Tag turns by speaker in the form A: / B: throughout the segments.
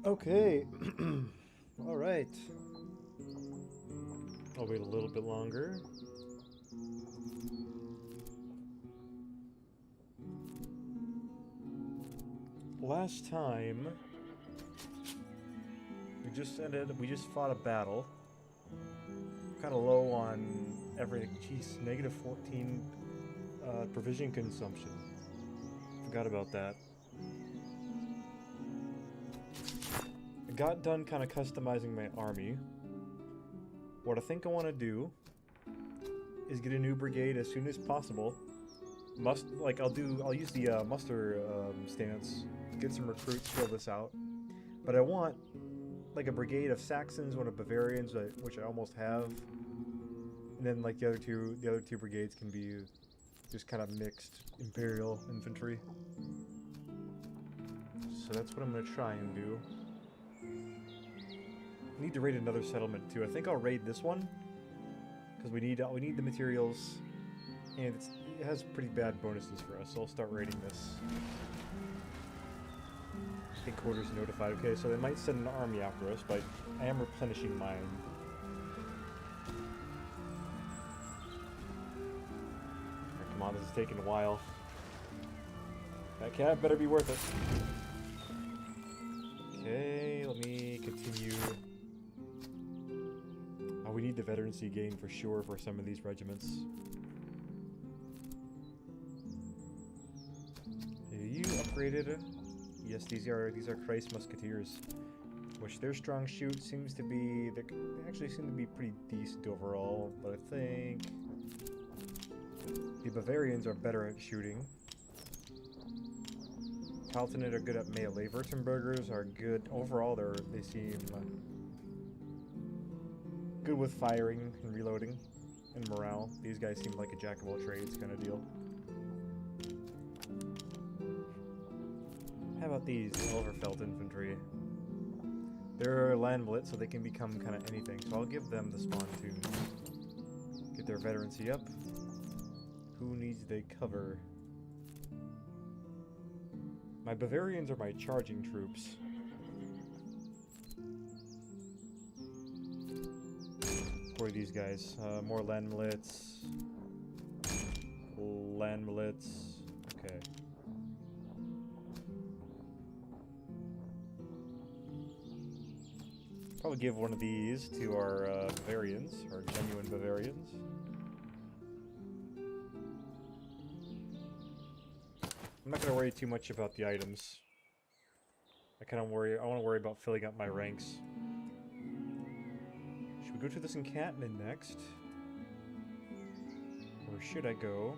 A: Okay. All right. I'll wait a little bit longer. Last time we just fought a battle. Kind of low on everything. Jeez, negative 14 provision consumption. Forgot about that. I got done kind of customizing my army. What I think I want to do is get a new brigade as soon as possible. I'll use the muster stance, get some recruits, fill this out. But I want like a brigade of Saxons, one of Bavarians, which I almost have, and then like the other two brigades can be just kind of mixed Imperial infantry. So that's what I'm gonna try and do. I need to raid another settlement too. I think I'll raid this one because we need the materials, and it has pretty bad bonuses for us. So I'll start raiding this. Headquarters notified. Okay, so they might send an army after us, but I am replenishing mine. Right, come on, this is taking a while. That cab better be worth it. Okay, let me continue. Oh, we need the veterancy gain for sure for some of these regiments. Are you upgraded? Yes, these are Christ Musketeers, which their strong shoot seems to be. They actually seem to be pretty decent overall, but I think the Bavarians are better at shooting. Palatinate are good at melee. Württembergers are good overall. They seem good with firing and reloading and morale. These guys seem like a jack of all trades kind of deal. How about these Elverfeld infantry? They're landlet, so they can become kind of anything. So I'll give them the spawn tune. Get their veterancy up. Who needs they cover? My Bavarians are my charging troops. Who are these guys? More landlets. Landlets. Okay. Probably give one of these to our Bavarians, our genuine Bavarians. I'm not gonna worry too much about the items. I want to worry about filling up my ranks. Should we go to this encampment next? Or should I go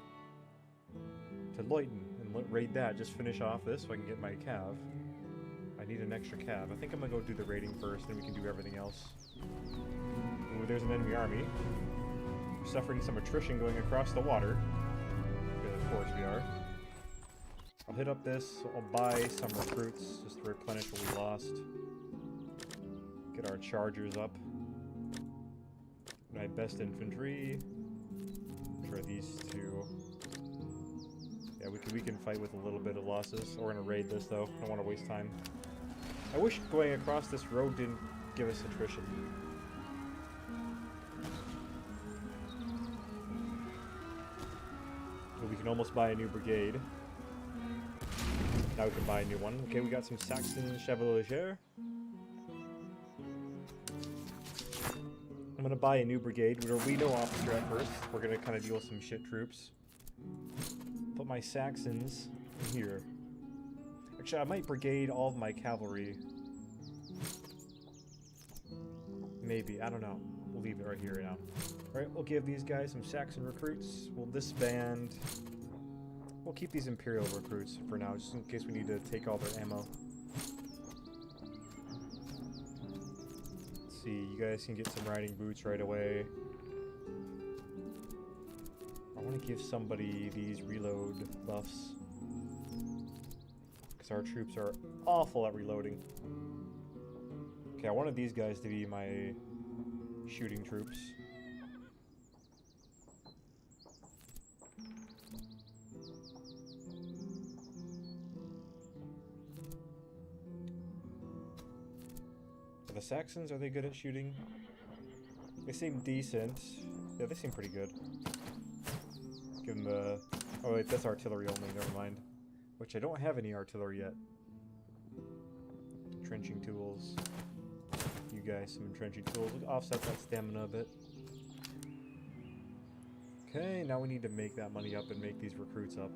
A: to Leuten and raid that? Just finish off this so I can get my cav. I need an extra cav. I think I'm gonna go do the raiding first, then we can do everything else. Ooh, there's an enemy army. We're suffering some attrition going across the water. Because of course we are. I'll hit up this. I'll buy some recruits just to replenish what we lost. Get our chargers up. My best infantry. For these two. Yeah, we can fight with a little bit of losses. We're gonna raid this though. I don't want to waste time. I wish going across this road didn't give us attrition. But we can almost buy a new brigade. Now we can buy a new one. Okay, we got some Saxon Chevalier. I'm gonna buy a new brigade. We know officer at first. We're gonna kind of deal with some shit troops. Put my Saxons in here. Actually, I might brigade all of my cavalry. Maybe, I don't know. We'll leave it right here now. Alright, we'll give these guys some Saxon recruits. We'll disband. We'll keep these Imperial recruits for now, just in case we need to take all their ammo. Let's see, you guys can get some riding boots right away. I want to give somebody these reload buffs. Because our troops are awful at reloading. Okay, I wanted these guys to be my shooting troops. The Saxons, are they good at shooting? They seem decent. Yeah, they seem pretty good. Give them the... Oh wait, that's artillery only, never mind. Which I don't have any artillery yet. Entrenching tools. You guys some entrenching tools. We'll offset that stamina a bit. Okay, now we need to make that money up and make these recruits up.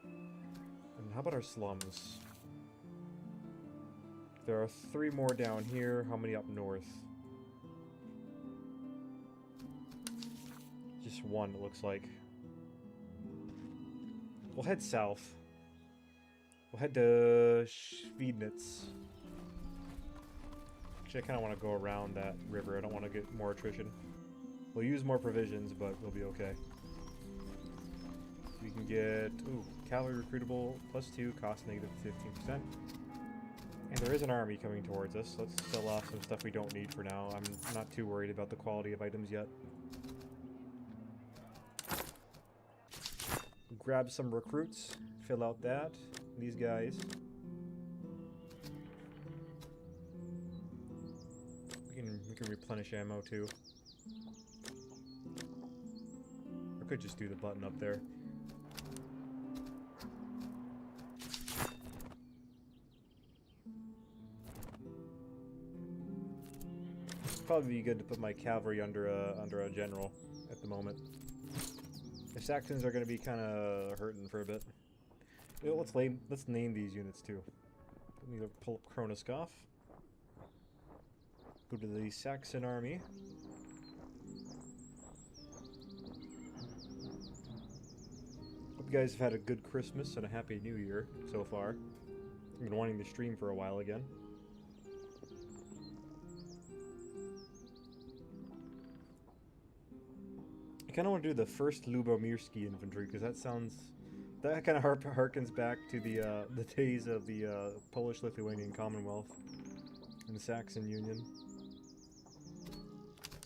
A: And how about our slums? There are 3 more down here. How many up north? Just 1, it looks like. We'll head south. We'll head to Schwiednitz. Actually, I kind of want to go around that river. I don't want to get more attrition. We'll use more provisions, but we'll be okay. We can get... Ooh, cavalry recruitable, +2, cost negative 15%. And there is an army coming towards us. Let's sell off some stuff we don't need for now. I'm not too worried about the quality of items yet. Grab some recruits. Fill out that. These guys. We can replenish ammo too. Or could just do the button up there. Probably be good to put my cavalry under a general at the moment. The Saxons are going to be kind of hurting for a bit. You know, let's name these units too. Let me pull up Kronoskov. Go to the Saxon army. Hope you guys have had a good Christmas and a happy New Year so far. I've been wanting to stream for a while again. I kind of want to do the first Lubomirski infantry because that kind of harkens back to the days of the Polish-Lithuanian Commonwealth and the Saxon Union.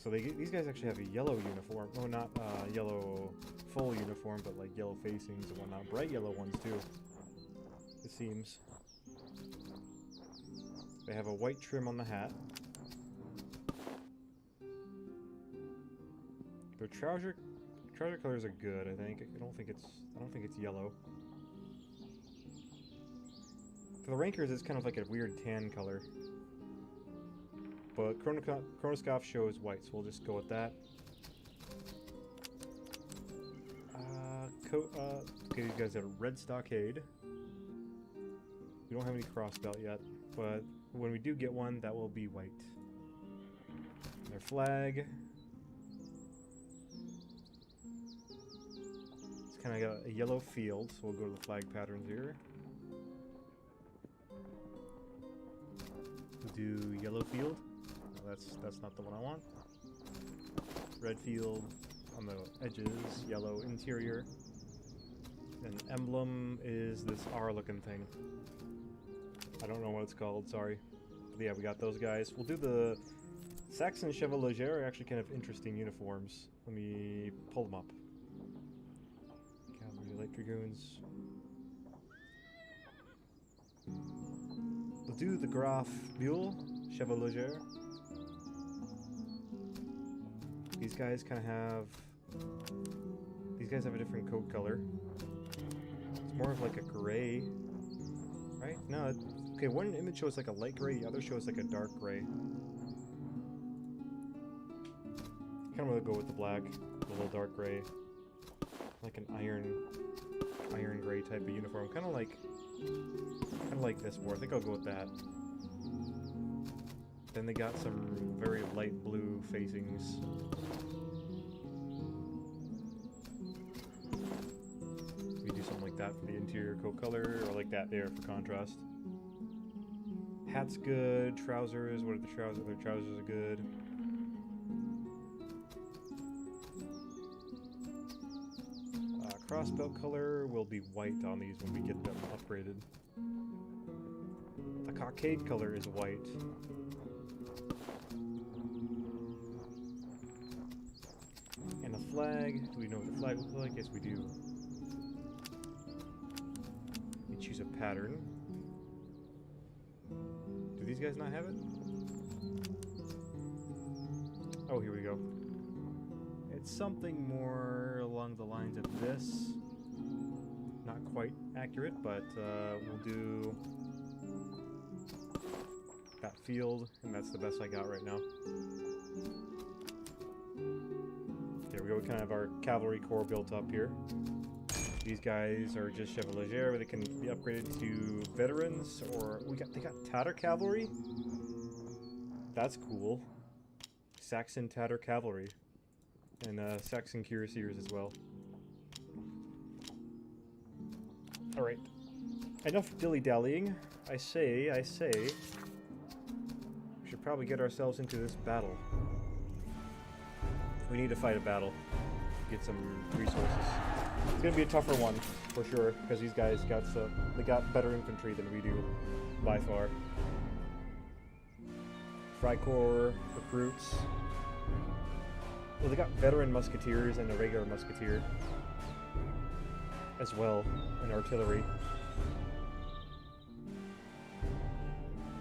A: So these guys actually have a yellow uniform. Oh, not yellow full uniform, but like yellow facings and whatnot. Bright yellow ones too, it seems. They have a white trim on the hat. Their trouser colors are good, I think. I don't think it's yellow. For the rankers, it's kind of like a weird tan color. But Kronoskov shows white, so we'll just go with that. Okay, these guys have a red stockade. We don't have any crossbelt yet, but when we do get one, that will be white. Their flag. It's kind of got a yellow field, so we'll go to the flag patterns here. We'll do yellow field. No, that's not the one I want. Red field on the edges, yellow interior. And emblem is this R-looking thing. I don't know what it's called, sorry. But yeah, we got those guys. We'll do the Saxon Chevalier are actually kind of interesting uniforms. Let me pull them up. Cavalry, Light Dragoons. We'll do the Graf Buell Chevalier. These guys kind of have... These guys have a different coat color. It's more of like a gray, right? No, okay, one image shows like a light gray, the other shows like a dark gray. Kind of want to go with the black, the little dark gray. Like an iron gray type of uniform. Kind of like this more. I think I'll go with that. Then they got some very light blue facings. We do something like that for the interior coat color, or like that there for contrast. Hat's good. Trousers. What are the trousers? Their trousers are good. Crossbelt color will be white on these when we get them upgraded. The cockade color is white. And the flag, do we know what the flag looks like? Yes, we do. We choose a pattern. Do these guys not have it? Oh, here we go. It's something more along the lines of this. Not quite accurate, but we'll do that field, and that's the best I got right now. There we go, we kind of have our cavalry corps built up here. These guys are just chevalier, but they can be upgraded to veterans, or they got Tatter cavalry? That's cool. Saxon Tatter cavalry. And Saxon cuirassiers as well. Alright. Enough dilly-dallying. I say. We should probably get ourselves into this battle. We need to fight a battle. Get some resources. It's gonna be a tougher one, for sure, because these guys they got better infantry than we do, by far. Freikorps recruits. Well, they got veteran musketeers and a regular musketeer as well, and artillery.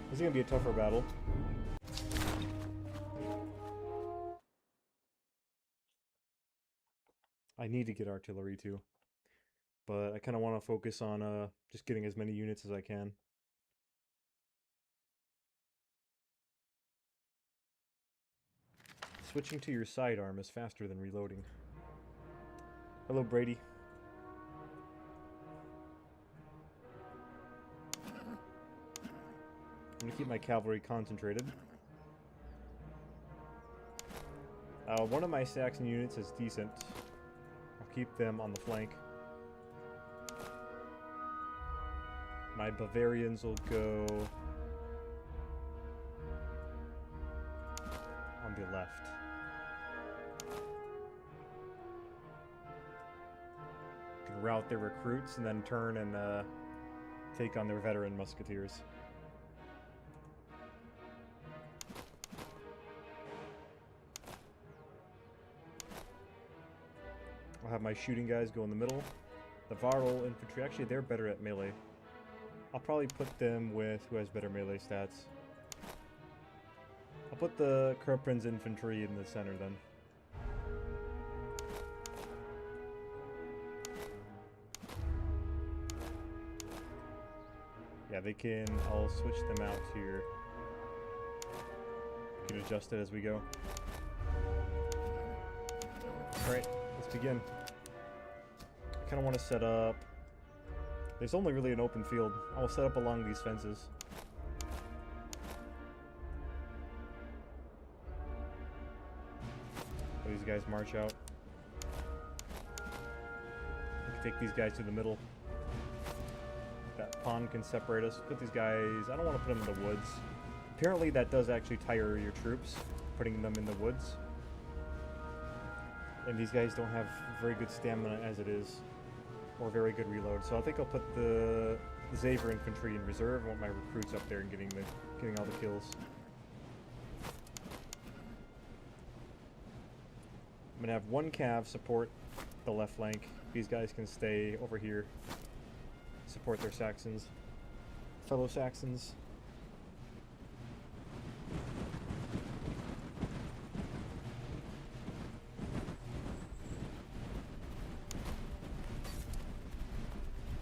A: This is gonna be a tougher battle. I need to get artillery too, but I kind of want to focus on just getting as many units as I can. Switching to your sidearm is faster than reloading. Hello, Brady. I'm gonna keep my cavalry concentrated. One of my Saxon units is decent. I'll keep them on the flank. My Bavarians will go on the left. Can route their recruits and then turn and take on their veteran musketeers. I'll have my shooting guys go in the middle. The Varl infantry, actually they're better at melee. I'll probably put them with who has better melee stats. I'll put the Kurprin's infantry in the center then. Yeah, they can, I'll switch them out here. We can adjust it as we go. Alright, let's begin. I kind of want to set up... There's only really an open field. I'll set up along these fences. So these guys march out. We can take these guys to the middle. That pond can separate us. Put these guys... I don't want to put them in the woods. Apparently that does actually tire your troops, putting them in the woods. And these guys don't have very good stamina as it is. Or very good reload. So I think I'll put the Xaver infantry in reserve. I want my recruits up there and getting all the kills. I'm gonna have one cav support the left flank. These guys can stay over here. Support their Saxons. Fellow Saxons.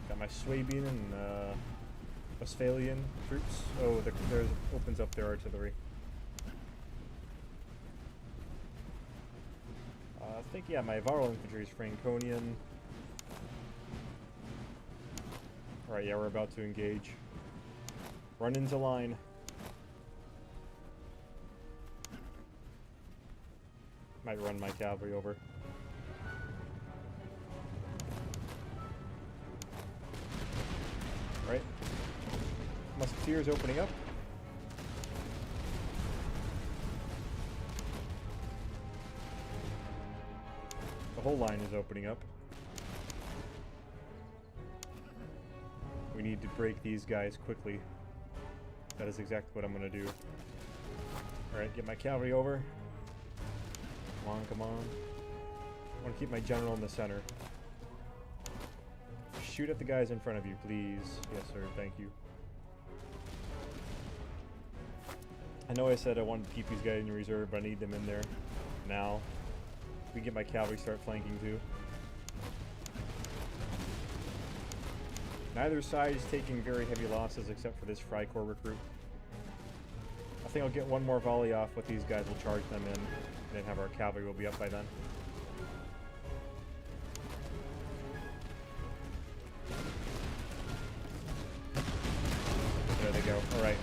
A: Got my Swabian and Westphalian troops. Oh, there's opens up their artillery. I think, yeah, my Varl infantry is Franconian. Alright, yeah, we're about to engage. Run into line. Might run my cavalry over. Right. Musketeers opening up. The whole line is opening up. We need to break these guys quickly. That is exactly what I'm going to do. Alright, get my cavalry over. Come on, come on. I want to keep my general in the center. Shoot at the guys in front of you, please. Yes, sir. Thank you. I know I said I wanted to keep these guys in reserve, but I need them in there. now. We get my cavalry start flanking too. Neither side is taking very heavy losses except for this Frycorps recruit. I think I'll get one more volley off with these guys. We'll charge them in, and then have our cavalry will be up by then. There they go. Alright.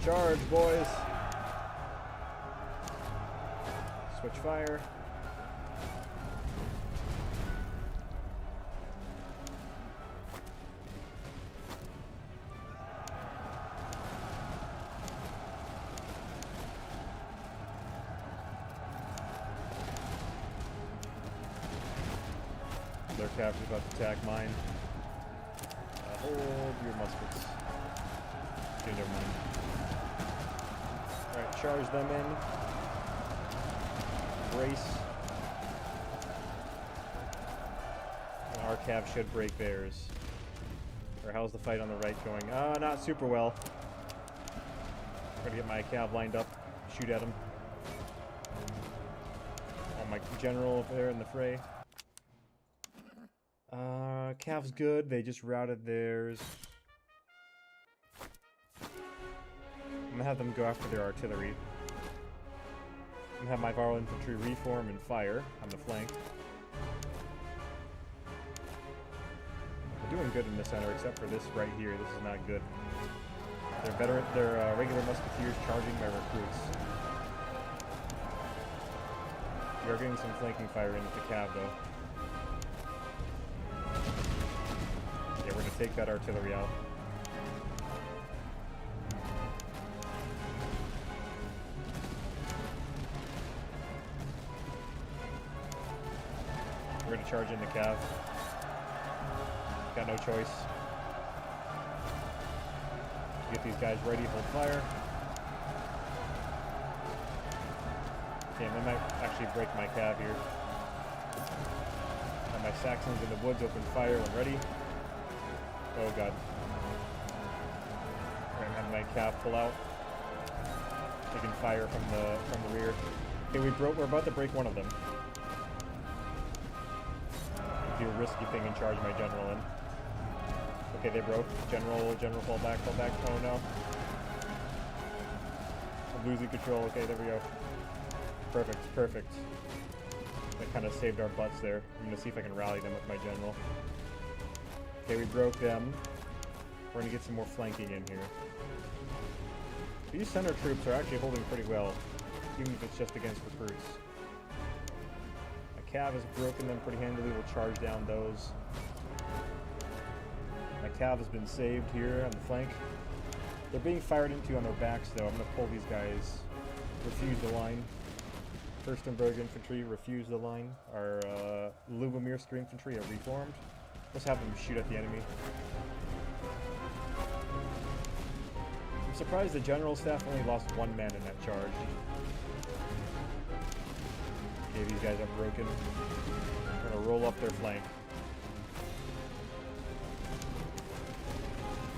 A: Charge, boys! Switch fire. Their cavalry's about to attack mine. Hold your muskets. Okay, never mind. Alright, charge them in. Brace. And our cav should break theirs. Or how's the fight on the right going? Not super well. I'm gonna get my cav lined up, shoot at him. Oh, my general up there in the fray. Cav's good, they just routed theirs. I'm gonna have them go after their artillery. I'm gonna have my Varl infantry reform and fire on the flank. We're doing good in the center, except for this right here. This is not good. They're regular musketeers charging my recruits. We are getting some flanking fire in with the cav though. Yeah, we're gonna take that artillery out. We're gonna charge in the cav. Got no choice. Get these guys ready, hold fire. Damn, they might actually break my cav here. And my Saxons in the woods open fire when ready. Oh god. Alright, I'm having my cav pull out. Taking fire from the rear. Okay, we're about to break one of them. Do a risky thing and charge my general in. Okay, they broke. General, fall back. Oh no. I'm losing control. Okay, there we go. Perfect. That kind of saved our butts there. I'm gonna see if I can rally them with my general. Okay, we broke them. We're gonna get some more flanking in here. These center troops are actually holding pretty well, even if it's just against recruits. My cav has broken them pretty handily. We'll charge down those. My cav has been saved here on the flank. They're being fired into on their backs, though. I'm gonna pull these guys. Refuse the line. Furstenberg infantry refuse the line. Our Lubomirsk infantry are reformed. Let's have them shoot at the enemy. I'm surprised the general staff only lost one man in that charge. Okay, these guys are broken. I'm gonna roll up their flank.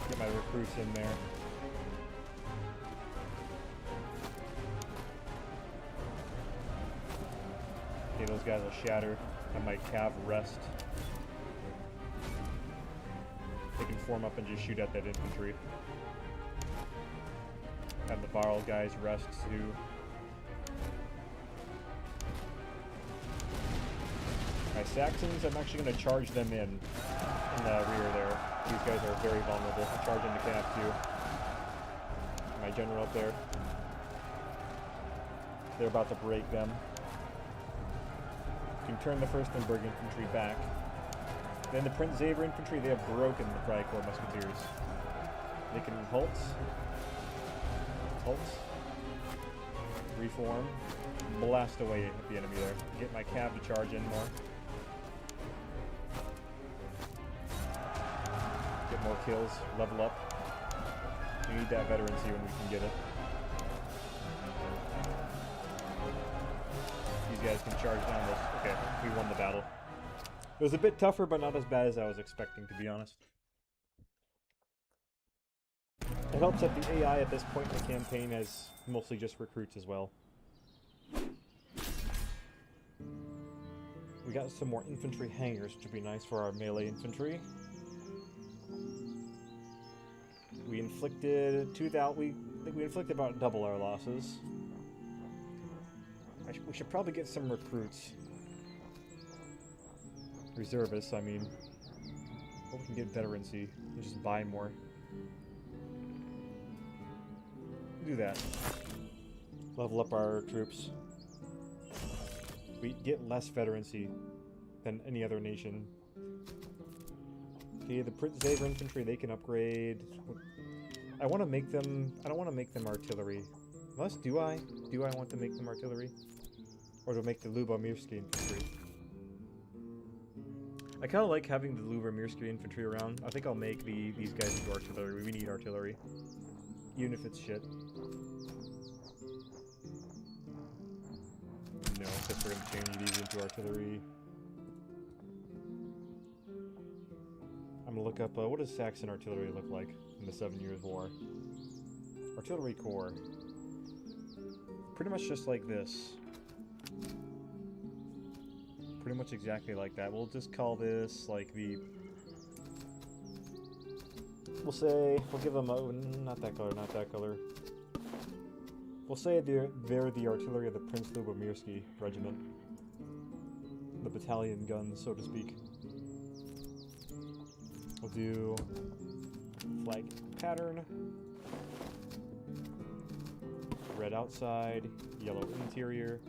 A: Get my recruits in there. Okay, those guys will shatter. I might cav rest. They can form up and just shoot at that infantry. Have the Varl guys rest too. My Saxons, I'm actually going to charge them in the rear there. These guys are very vulnerable. I'm charging the cav too. My general up there. They're about to break them. You can turn the Furstenberg infantry back. Then the Prince Xaver infantry, they have broken the Frycorps musketeers. They can halt, reform, blast away at the enemy there. Get my cav to charge in more. Get more kills, level up. We need that veterancy when we can get it. These guys can charge down this. Okay, we won the battle. It was a bit tougher, but not as bad as I was expecting, to be honest. It helps that the AI at this point in the campaign has mostly just recruits as well. We got some more infantry hangars, which would be nice for our melee infantry. We inflicted 2,000. I think we inflicted about double our losses. We should probably get some recruits. Reservists, I mean. Hope we can get veterancy and just buy more. Do that. Level up our troops. We get less veterancy than any other nation. Okay, the Prince Xaver infantry, they can upgrade. I want to make them... I don't want to make them artillery. Unless, do I? Do I want to make them artillery? Or to make the Lubomirsky infantry? I kind of like having the Lubomirsky infantry around. I think I'll make these guys into artillery. We need artillery. Even if it's shit. No, except we're going to change these into artillery. I'm going to look up, what does Saxon artillery look like in the 7 Years' War? Artillery Corps. Pretty much just like this. Pretty much exactly like that. We'll just call this, like, the... We'll say, we'll give them a... Not that color, not that color. We'll say they're the artillery of the Prince Lubomirsky Regiment. The battalion guns, so to speak. We'll do flag pattern. Red outside, yellow interior.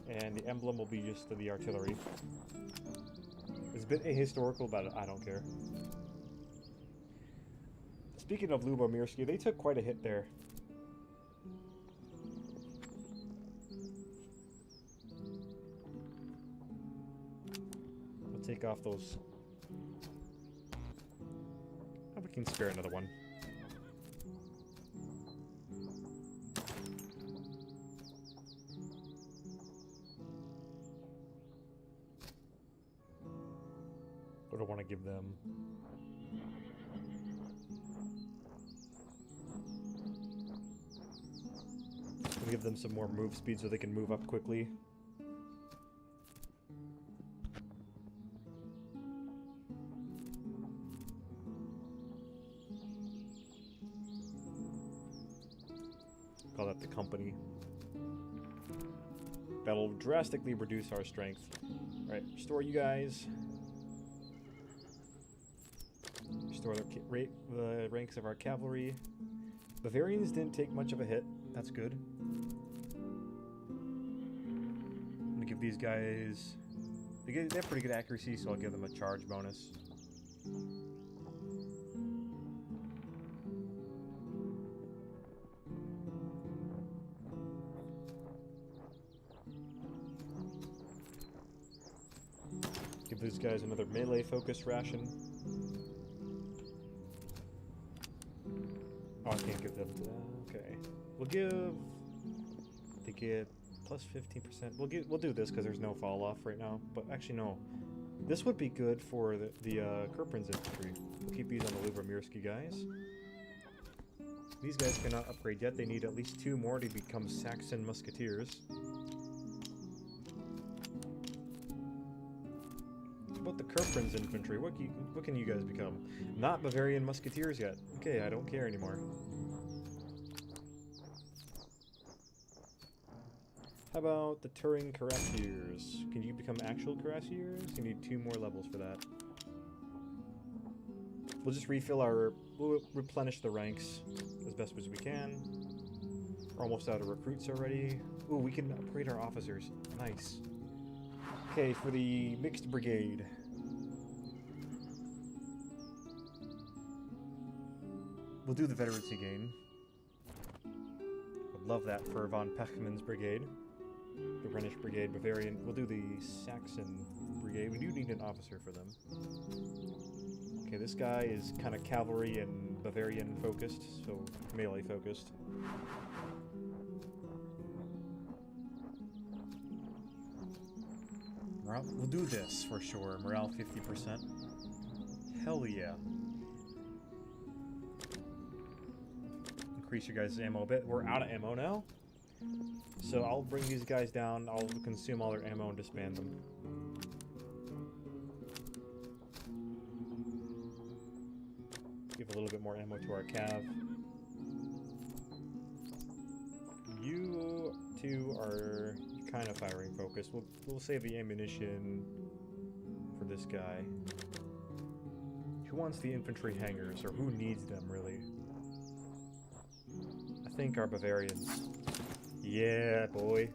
A: And the emblem will be just the artillery. It's a bit ahistorical, but I don't care. Speaking of Lubomirsky, they took quite a hit there. We'll take off those. Oh, we can spare another one. What do I want to give them? We'll give them some more move speed so they can move up quickly. Call that the company. That'll drastically reduce our strength. Alright, restore you guys. Restore the ranks of our cavalry. Bavarians didn't take much of a hit. That's good. I'm gonna give these guys... They have pretty good accuracy, so I'll give them a charge bonus. Give these guys another melee focus ration. Oh, I can't give them that. Okay. We'll give... They get plus 15%. We'll do this because there's no fall off right now. But actually, no. This would be good for the Kurprin's infantry. We'll keep these on the Lubomirsky guys. These guys cannot upgrade yet. They need at least 2 more to become Saxon musketeers. What about the Kurprin's infantry? What can you guys become? Not Bavarian musketeers yet. Okay, I don't care anymore. How about the Turing cuirassiers? Can you become actual cuirassiers? You need 2 more levels for that. We'll just we'll replenish the ranks as best as we can. We're almost out of recruits already. Ooh, we can upgrade our officers. Nice. Okay, for the mixed brigade. We'll do the veterancy gain. Would love that for von Pechmann's brigade. The Rhenish brigade, Bavarian. We'll do the Saxon brigade. We do need an officer for them. Okay, this guy is kind of cavalry and Bavarian focused, so melee focused. Morale, we'll do this for sure. Morale 50%. Hell yeah. Increase your guys' ammo a bit. We're out of ammo now. So I'll bring these guys down. I'll consume all their ammo and disband them. Give a little bit more ammo to our cav. You two are kind of firing focused. We'll save the ammunition for this guy. Who wants the infantry hangars, or who needs them, really? I think our Bavarians. Yeah, boy.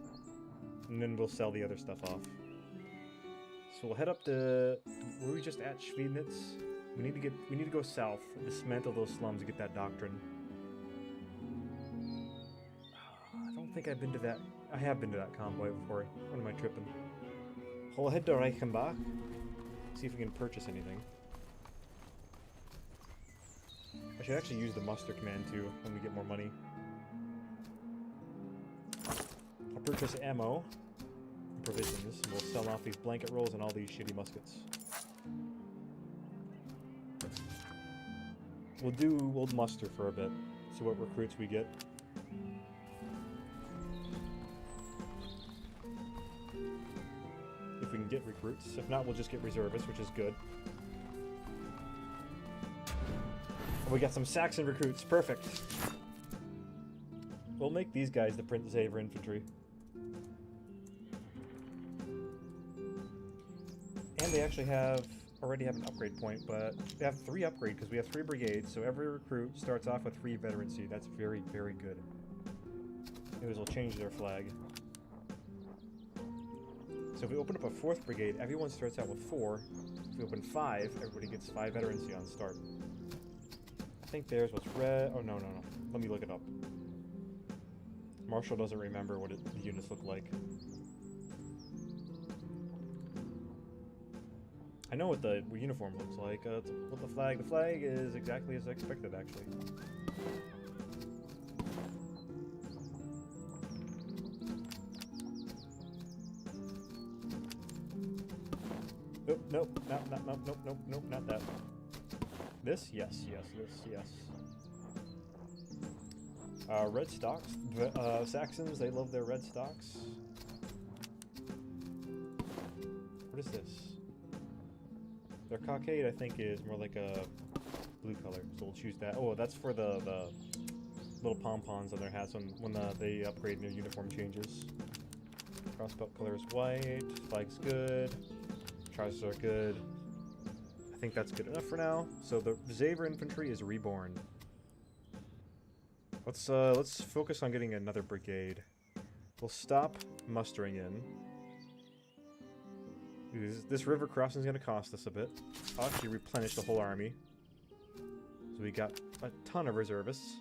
A: And then we'll sell the other stuff off. So we'll head up to... Were we just at Schwiednitz? We need to go south, dismantle those slums to get that doctrine. I don't think I've been to that... I have been to that convoy before. When am I tripping? We'll head to Reichenbach. See if we can purchase anything. I should actually use the muster command too when we get more money. I'll purchase ammo and provisions, and we'll sell off these blanket rolls and all these shitty muskets. We'll muster for a bit, see what recruits we get. If we can get recruits. If not, we'll just get reservists, which is good. We got some Saxon recruits. Perfect. We'll make these guys the Prince Xaver infantry. And they actually already have an upgrade point, but they have 3 upgrade because we have 3 brigades, so every recruit starts off with 3 veterancy. That's very, very good. Maybe we'll change their flag. So if we open up a 4th brigade, everyone starts out with 4. If we open 5, everybody gets 5 veterancy on start. I think there's what's red. Oh, no. Let me look it up. Marshall doesn't remember what the units look like. I know what the uniform looks like. What the flag. The flag is exactly as expected, actually. Nope, not that. This? Yes, this. Red stocks. Saxons, they love their red stocks. What is this? Their cockade, I think, is more like a blue color, so we'll choose that. Oh, that's for the little pom-poms on their hats when they upgrade and their uniform changes. Crossbelt color is white. Flag's good. Trousers are good. I think that's good enough for now. So the Xaver infantry is reborn. Let's focus on getting another brigade. We'll stop mustering in. This river crossing is going to cost us a bit. I'll actually replenish the whole army. So we got a ton of reservists.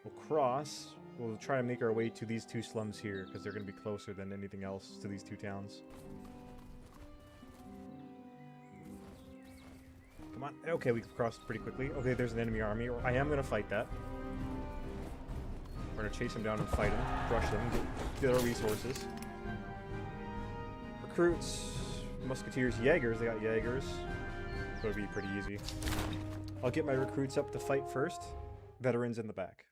A: We'll cross. We'll try to make our way to these 2 slums here because they're going to be closer than anything else to these 2 towns. Come on. Okay, we can cross pretty quickly. Okay, there's an enemy army. I am going to fight that. We're going to chase them down and fight them. Crush them. Get our resources. Recruits. Musketeers. Jaegers. They got Jaegers. It'll be pretty easy. I'll get my recruits up to fight first. Veterans in the back.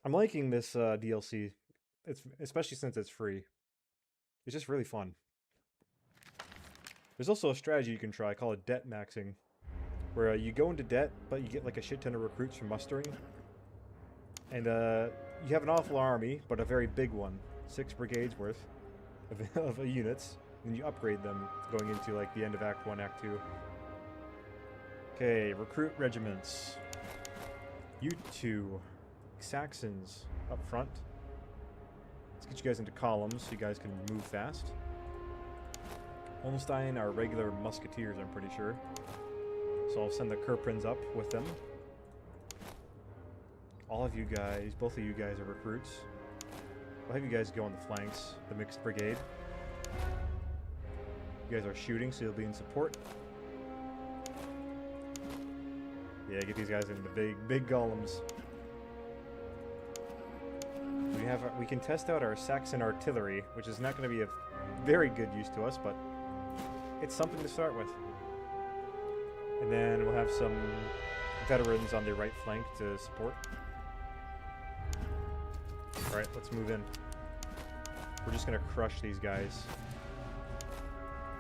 A: I'm liking this DLC. Especially since it's free. It's just really fun. There's also a strategy you can try called debt maxing, where you go into debt, but you get like a shit ton of recruits from mustering. And you have an awful army, but a very big one. 6 brigades worth of units. And you upgrade them going into like the end of Act 1, Act 2. Okay, recruit regiments. You 2 Saxons up front. Let's get you guys into columns so you guys can move fast. Holstein are regular musketeers, I'm pretty sure. So I'll send the Kurprins up with them. All of you guys, both of you guys are recruits. I'll have you guys go on the flanks, the mixed brigade. You guys are shooting, so you'll be in support. Yeah, get these guys in the big golems. We can test out our Saxon artillery, which is not going to be of very good use to us, but it's something to start with. And then we'll have some veterans on the right flank to support. Alright, let's move in. We're just going to crush these guys.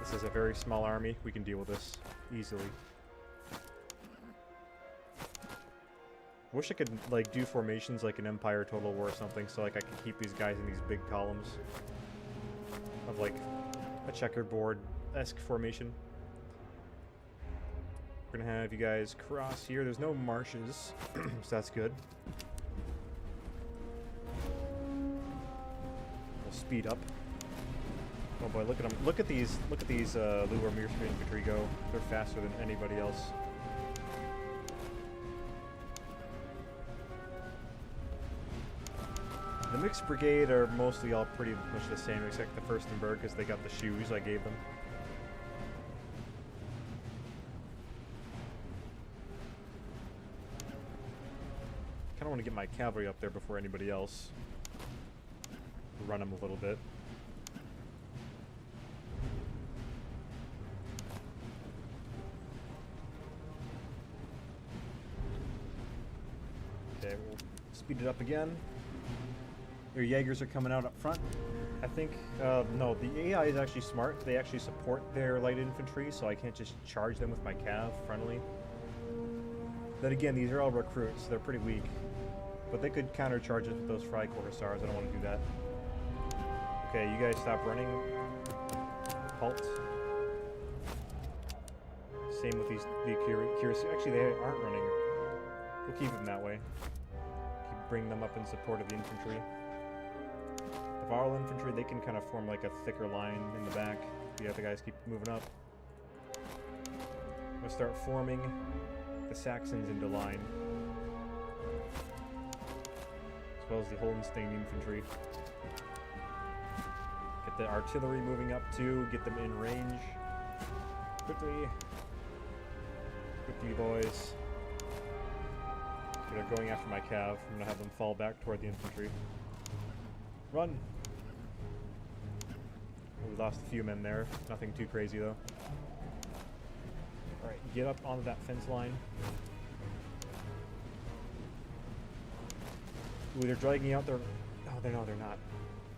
A: The This is a very small army. We can deal with this easily. Wish I could like do formations like an Empire Total War or something, so like I could keep these guys in these big columns of like a checkerboard-esque formation. We're gonna have you guys cross here. There's no marshes, so that's good. We'll speed up. Oh boy, look at them! Look at these Luar Mirror infantry go. They're faster than anybody else. The mixed brigade are mostly all pretty much the same, except the Furstenberg, because they got the shoes I gave them. Kind of want to get my cavalry up there before anybody else. Run them a little bit. Okay, we'll speed it up again. Your Jaegers are coming out up front. I think, no, the AI is actually smart. They actually support their light infantry, so I can't just charge them with my cav frontally. Then again, these are all recruits, so they're pretty weak. But they could countercharge us with those Freikorps Hussars. I don't want to do that. Okay, you guys stop running. Halt. Same with the accuracy. Actually, they aren't running. We'll keep them that way. Keep bringing them up in support of the infantry. The Varl infantry, they can kind of form like a thicker line in the back. The other guys keep moving up. We'll start forming the Saxons into line, as well as the Hohenstein infantry. Get the artillery moving up too, get them in range. Quickly. Quickly, boys. They're going after my cav. I'm gonna have them fall back toward the infantry. Run! We lost a few men there. Nothing too crazy though. Alright, get up onto that fence line. Ooh, they're dragging out their... Oh, they're not.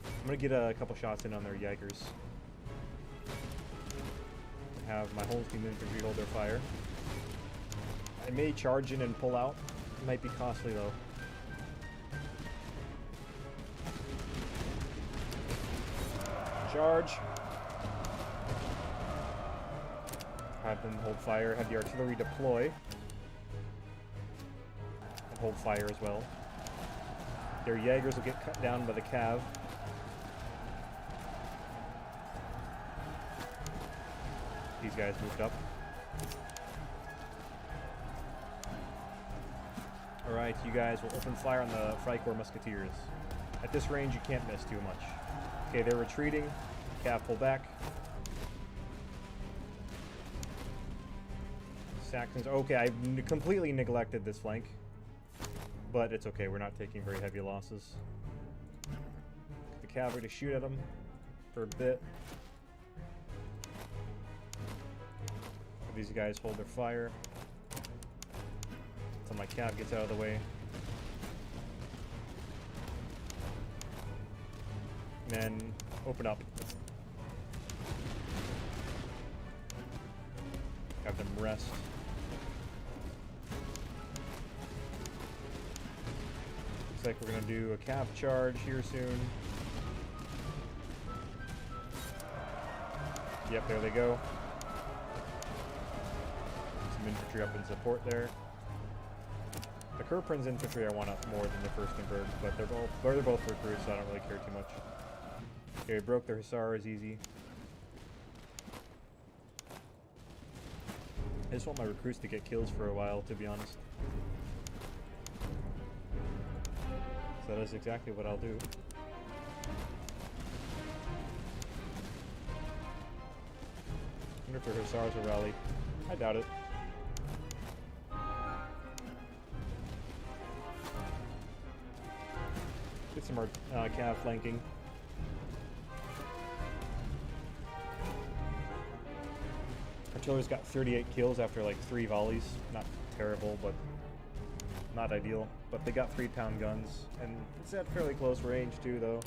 A: I'm gonna get a couple shots in on their Jaegers. Have my Holstein infantry hold their fire. I may charge in and pull out. It might be costly though. Charge. Have them hold fire. Have the artillery deploy. And hold fire as well. Their Jaegers will get cut down by the cav. These guys moved up. Alright, you guys will open fire on the Freikorps Musketeers. At this range, you can't miss too much. Okay, they're retreating. Cav, pull back. Saxons. Okay, I completely neglected this flank. But it's okay, we're not taking very heavy losses. Get the cavalry to shoot at them for a bit. These guys hold their fire until my cav gets out of the way. And then open up. Have them rest. Looks like we're gonna do a cav charge here soon. Yep, there they go. Some infantry up in support there. The Kurprin's infantry I want up more than the Furstenberg, but they're both recruits, so I don't really care too much. Okay, broke their Hussars easy. I just want my recruits to get kills for a while, to be honest. So that is exactly what I'll do. I wonder if their Hussars will rally. I doubt it. Get some more cav flanking. Artillery's got 38 kills after like 3 volleys. Not terrible, but not ideal. But they got 3-pound guns, and it's at fairly close range too, though.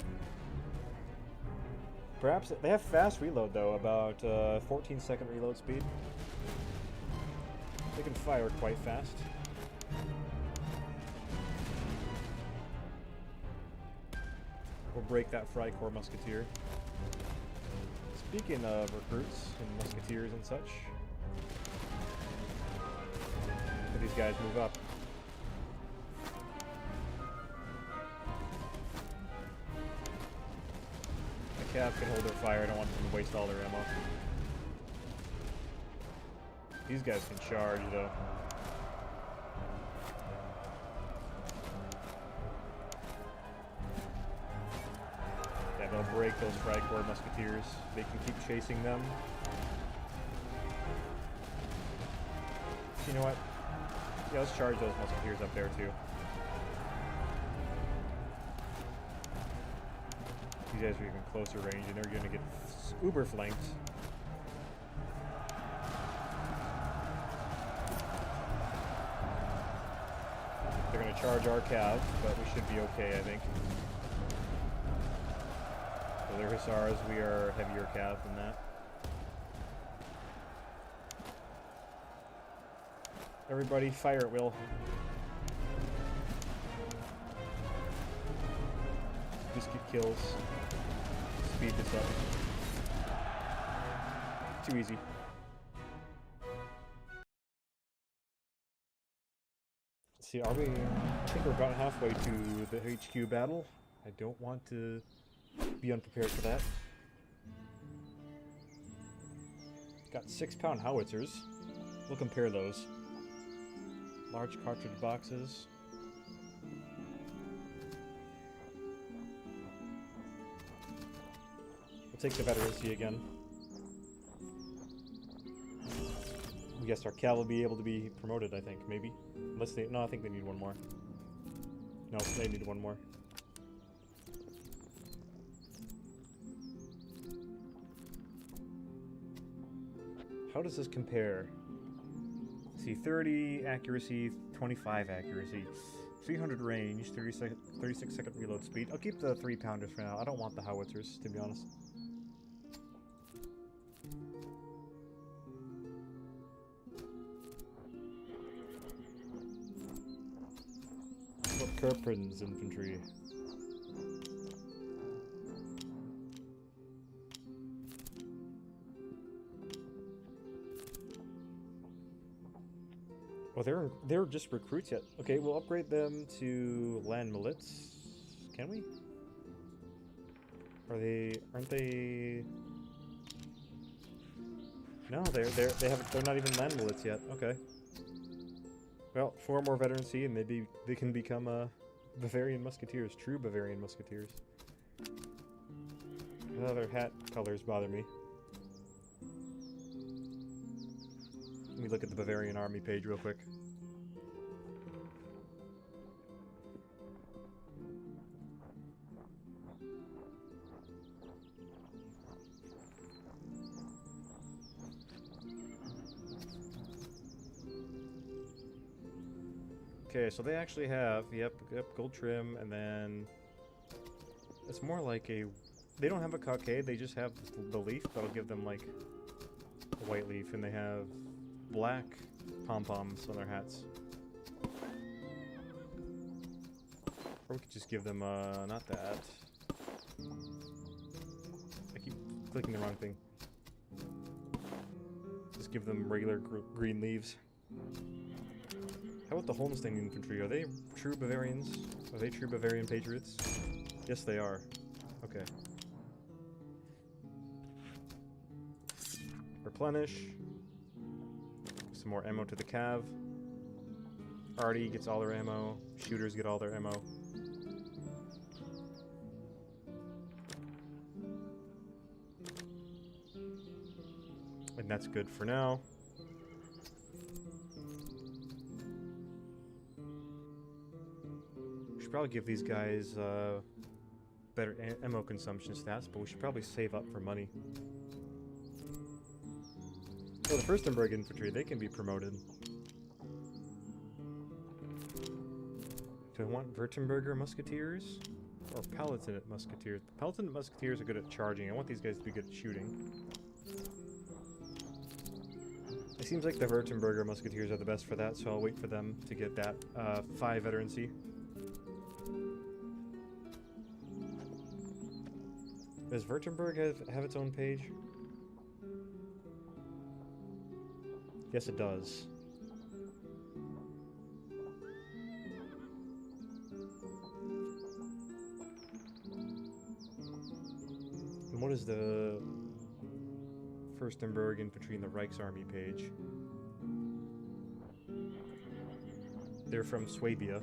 A: Perhaps they have fast reload though, about 14-second reload speed. They can fire quite fast. We'll break that Frycorps Musketeer. Speaking of recruits and musketeers and such, let these guys move up. The Cav can hold their fire, I don't want them to waste all their ammo. These guys can charge though. Yeah, they'll break those Frycorps Musketeers. They can keep chasing them. You know what? Yeah, let's charge those Musketeers up there too. These guys are even closer range and they're going to get uber flanked. They're going to charge our Cav, but we should be okay, I think. So they're Hussars, we are heavier Cav than that. Everybody fire at will. Just get kills. Speed this up. Too easy. Let's see, are we... I think we're about halfway to the HQ battle. I don't want to be unprepared for that. Got 6-pound howitzers. We'll compare those. Large cartridge boxes. We'll take the veterancy again. I guess our Cav will be able to be promoted, I think, maybe. Unless they... No, I think they need one more. No, they need one more. How does this compare? See, 30 accuracy, 25 accuracy, 300 range, 36 second reload speed. I'll keep the 3-pounders for now. I don't want the howitzers, to be honest. What Kerprin's infantry? Oh, they're just recruits yet. Okay, we'll upgrade them to land milits. Can we? Aren't they? No, they're not even land milits yet. Okay. Well, 4 more veterancy and maybe they can become Bavarian Musketeers, true Bavarian Musketeers. Their hat colors bother me. Let me look at the Bavarian army page real quick. Okay, so they actually have, yep, gold trim, and then it's more like a, they don't have a cockade, they just have the leaf that'll give them like a white leaf, and they have black pom-poms on their hats. Or we could just give them, not that. I keep clicking the wrong thing. Just give them regular green leaves. How about the Holstein infantry? Are they true Bavarians? Are they true Bavarian patriots? Yes, they are. Okay. Replenish. Some more ammo to the Cav. Artie gets all their ammo. Shooters get all their ammo. And that's good for now. Should probably give these guys better ammo consumption stats, but we should probably save up for money. Oh, the Furstenberg infantry, they can be promoted. Do I want Württemberger musketeers? or Palatinate Musketeers. Palatinate Musketeers are good at charging. I want these guys to be good at shooting. It seems like the Württemberger Musketeers are the best for that, so I'll wait for them to get that 5 veterancy. Does Württemberg have its own page? Yes, it does. And what is the Fürstenberg Infantry in the Reichsarmee page? They're from Swabia.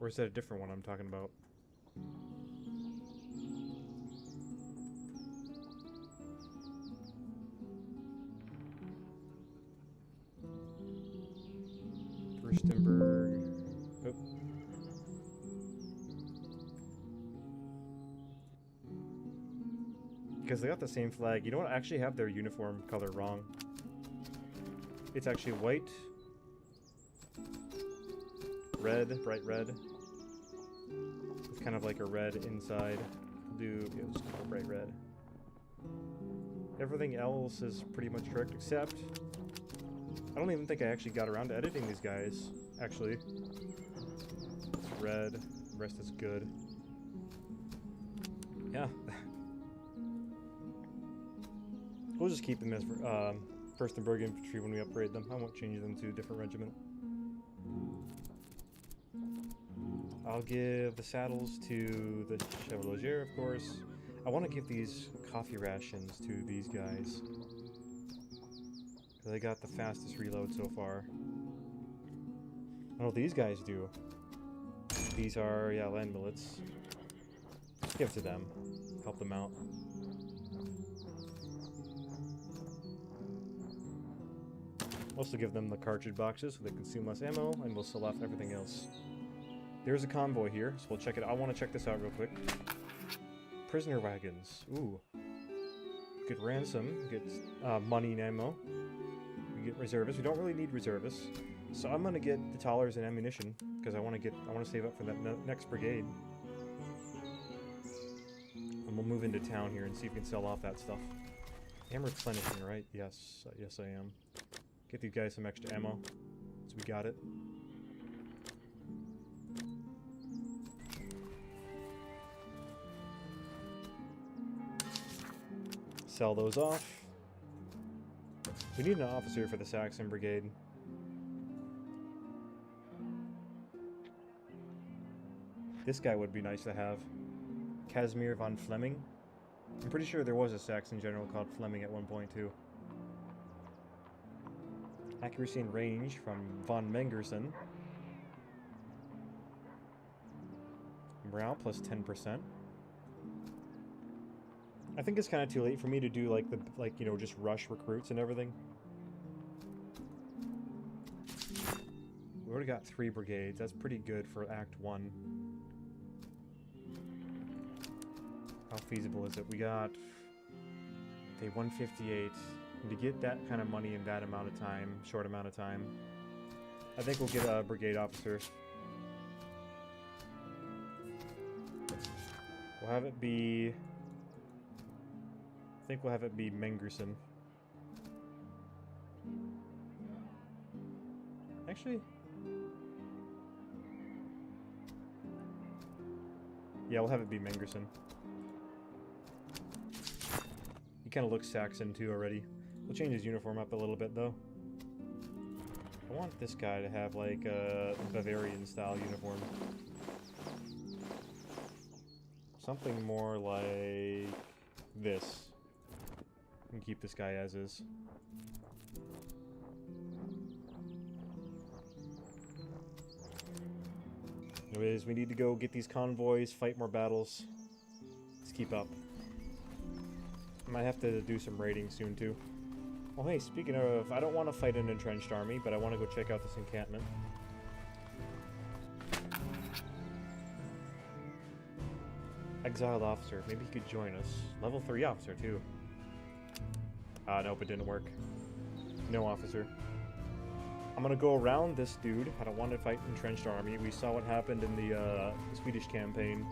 A: Or is that a different one I'm talking about? Fürstenberg. Oh. Because they got the same flag. You know what? I actually have their uniform color wrong. It's actually white, red, bright red. It's kind of like a red inside. Do yeah, just a bright red. Everything else is pretty much correct, except I don't even think I actually got around to editing these guys. Actually, it's red. The rest is good. Yeah. We'll just keep them as Fürstenberg Infantry when we upgrade them. I won't change them to a different regiment. I'll give the saddles to the Chevalier, of course. I want to give these coffee rations to these guys. They got the fastest reload so far. I don't know what these guys do. These are, yeah, land millets. Give it to them. Help them out. Also give them the cartridge boxes so they consume less ammo, and we'll sell off everything else. There's a convoy here, so we'll check it. I want to check this out real quick. Prisoner wagons. Ooh. Get ransom. Get money and ammo. We get reservists. We don't really need reservists, so I'm gonna get the tallers and ammunition because I want to save up for that next brigade. And we'll move into town here and see if we can sell off that stuff. I'm replenishing, right? Yes, yes I am. Get these guys some extra ammo, so we got it. Sell those off. We need an officer for the Saxon Brigade. This guy would be nice to have. Casimir von Fleming. I'm pretty sure there was a Saxon general called Fleming at one point too. Accuracy and range from von Mengersen. Morale plus 10%. I think it's kind of too late for me to do like you know, just rush recruits and everything. We already got 3 brigades. That's pretty good for Act 1. How feasible is it? We got, okay, 158. And to get that kind of money in that amount of time, short amount of time, I think we'll get a brigade officer. We'll have it be, I think we'll have it be Mengersen. Actually, yeah, we'll have it be Mengersen. He kind of looks Saxon too already. We'll change his uniform up a little bit though. I want this guy to have like a Bavarian style uniform. Something more like this. We can keep this guy as is. Anyways, we need to go get these convoys, fight more battles. Let's keep up. I might have to do some raiding soon too. Oh hey, speaking of, I don't want to fight an entrenched army, but I want to go check out this encampment. Exiled officer, maybe he could join us. Level 3 officer too. Nope, it didn't work. No officer. I'm gonna go around this dude. I don't want to fight entrenched army. We saw what happened in the Swedish campaign.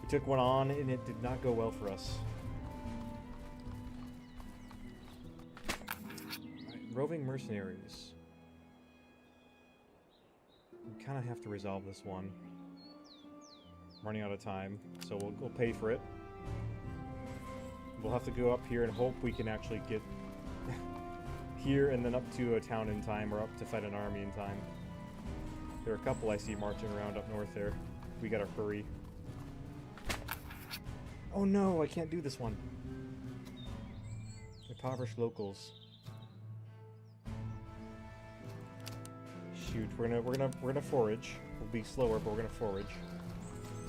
A: We took one on and it did not go well for us. Right, roving mercenaries. We kind of have to resolve this one. I'm running out of time, so we'll pay for it. We'll have to go up here and hope we can actually get here and then up to a town in time, or up to fight an army in time. There are a couple I see marching around up north there. We gotta hurry. Oh no, I can't do this one. Impoverished locals. Shoot, we're gonna forage. We'll be slower, but we're gonna forage.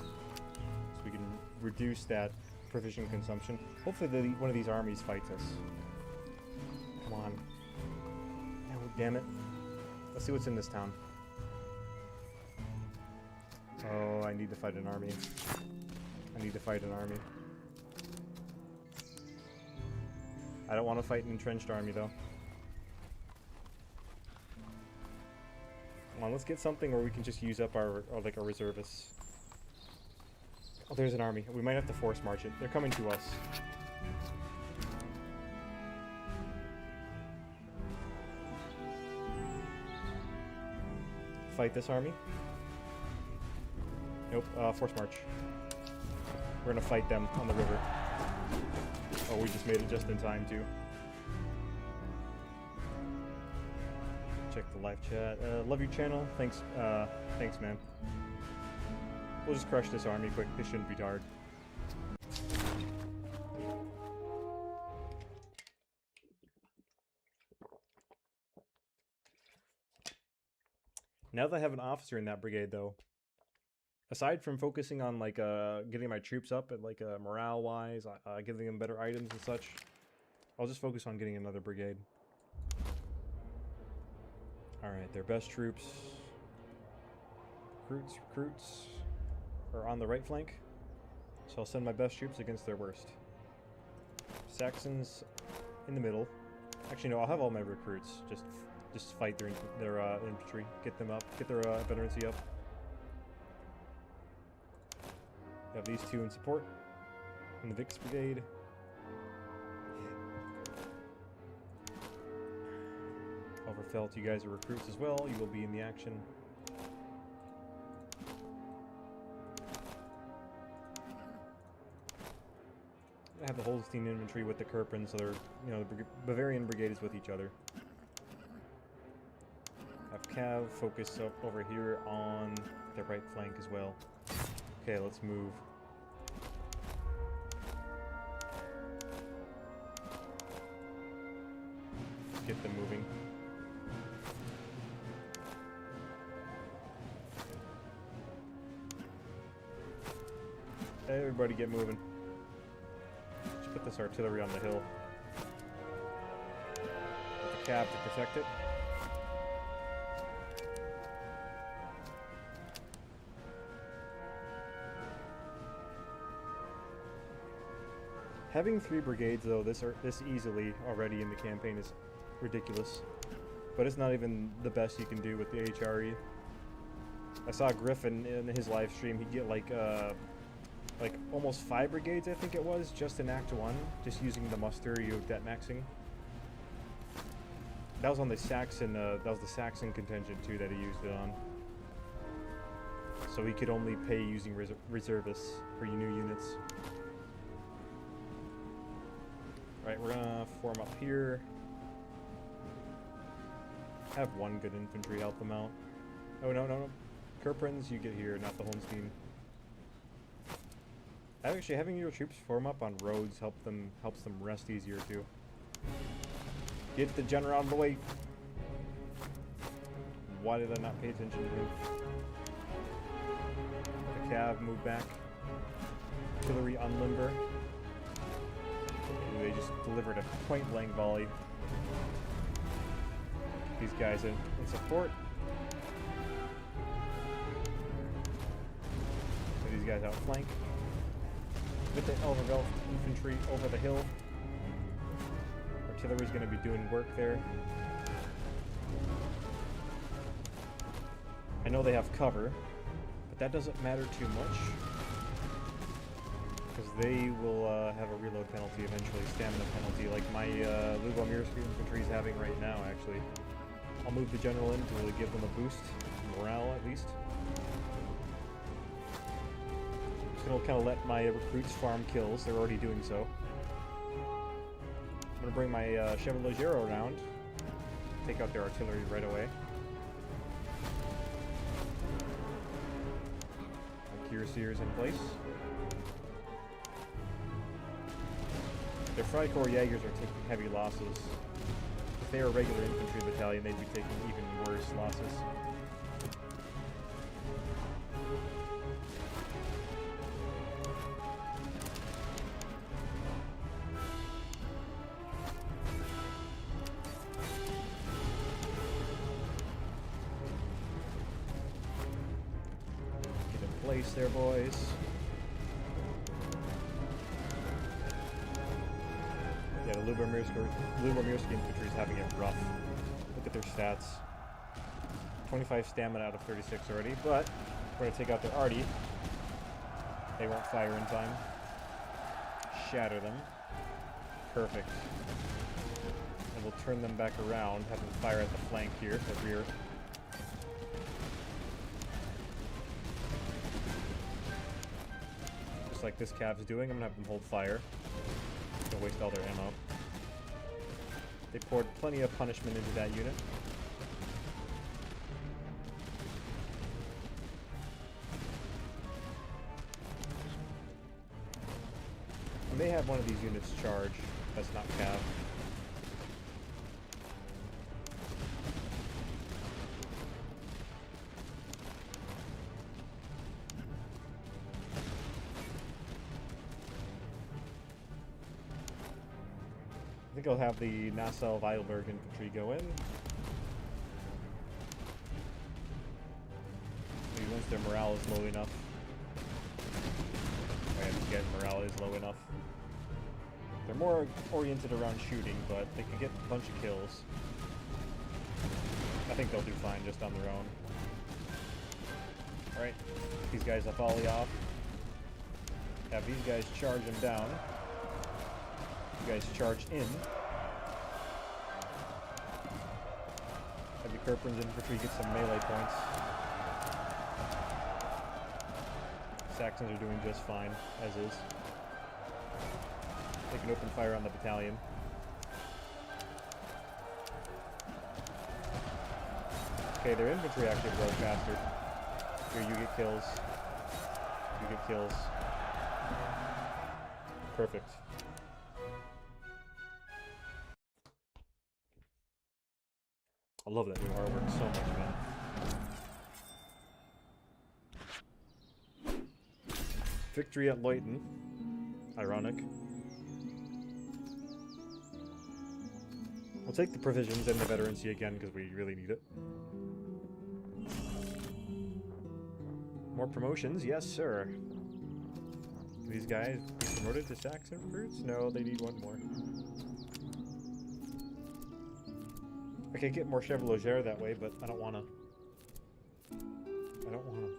A: So we can reduce that provision consumption. Hopefully one of these armies fights us. Come on. Oh, damn it. Let's see what's in this town. Oh, I need to fight an army. I need to fight an army. I don't want to fight an entrenched army, though. Come on, let's get something where we can just use up our reservists. Oh, there's an army. We might have to force march it. They're coming to us. Fight this army? Nope, force march. We're gonna fight them on the river. Oh, we just made it just in time, too. Check the live chat. Love your channel. Thanks, thanks, man. We'll just crush this army quick. This shouldn't be hard. Now that I have an officer in that brigade, though, aside from focusing on like getting my troops up at like morale-wise, giving them better items and such, I'll just focus on getting another brigade. All right, their best troops. Recruits are on the right flank, so I'll send my best troops against their worst. Saxons in the middle. Actually, no, I'll have all my recruits just fight their infantry, get them up, get their veterancy up. You have these two in support, and the Vix Brigade. Overfelt, you guys are recruits as well. You will be in the action. I have the Holstein infantry with the Kerpen, so they're, you know, the Bavarian brigade is with each other. Have Cav focus up over here on the right flank as well. Okay, let's move. Get them moving. Everybody get moving. Just put this artillery on the hill. With the Cav to protect it. Having 3 brigades, though, this easily already in the campaign is ridiculous. But it's not even the best you can do with the HRE. I saw Griffin in his live stream, he'd get like almost 5 brigades, I think it was, just in Act 1, just using the muster debt maxing. That was on the Saxon, that was the Saxon contingent too that he used it on. So he could only pay using reservists for new units. Right, we're gonna form up here. Have 1 good infantry help them out. Oh, no. Kerpens, you get here, not the Holstein. Actually, having your troops form up on roads helps them rest easier, too. Get the general out of the way. Why did I not pay attention to him? The Cav move back. Artillery on limber. They just delivered a point-blank volley. These guys in support. Put these guys outflank. With the Elvervelt infantry over the hill. artillery's going to be doing work there. I know they have cover, but that doesn't matter too much. Because they will have a reload penalty eventually, stamina penalty, like my Lubomirsk infantry is having right now, actually. I'll move the general in to really give them a boost, morale at least. Just gonna kind of let my recruits farm kills, they're already doing so. I'm gonna bring my Chevalier around, take out their artillery right away. My Cuirassiers in place. Their Freikorps Jaegers are taking heavy losses. If they were a regular infantry battalion, they'd be taking even worse losses. Get in place there, boys. Yeah, the Lubomirsk infantry is having it rough. Look at their stats. 25 stamina out of 36 already, but we're going to take out their arty. They won't fire in time. Shatter them. Perfect. And we'll turn them back around, have them fire at the flank here, the rear. Just like this cav's doing, I'm going to have them hold fire. Don't waste all their ammo. They poured plenty of punishment into that unit. I may have one of these units charge. That's not cav. I think I'll have the Nassau-Weilburg infantry go in. Maybe once their morale is low enough. I have to get morale is low enough. They're more oriented around shooting, but they can get a bunch of kills. I think they'll do fine just on their own. Alright, these guys will volley off. Have these guys charge them down. You guys charge in. Have the Kerprin's infantry get some melee points. Saxons are doing just fine, as is. They can open fire on the battalion. Okay, their infantry actually blows faster. Here, you get kills. You get kills. Perfect. I love that new artwork so much, man. Victory at Leuthen. Ironic. We'll take the provisions and the veterancy again because we really need it. More promotions? Yes, sir. These guys be promoted to Saxon recruits? No, they need one more. I could get more Chevalier that way, but I don't want to. I don't want to.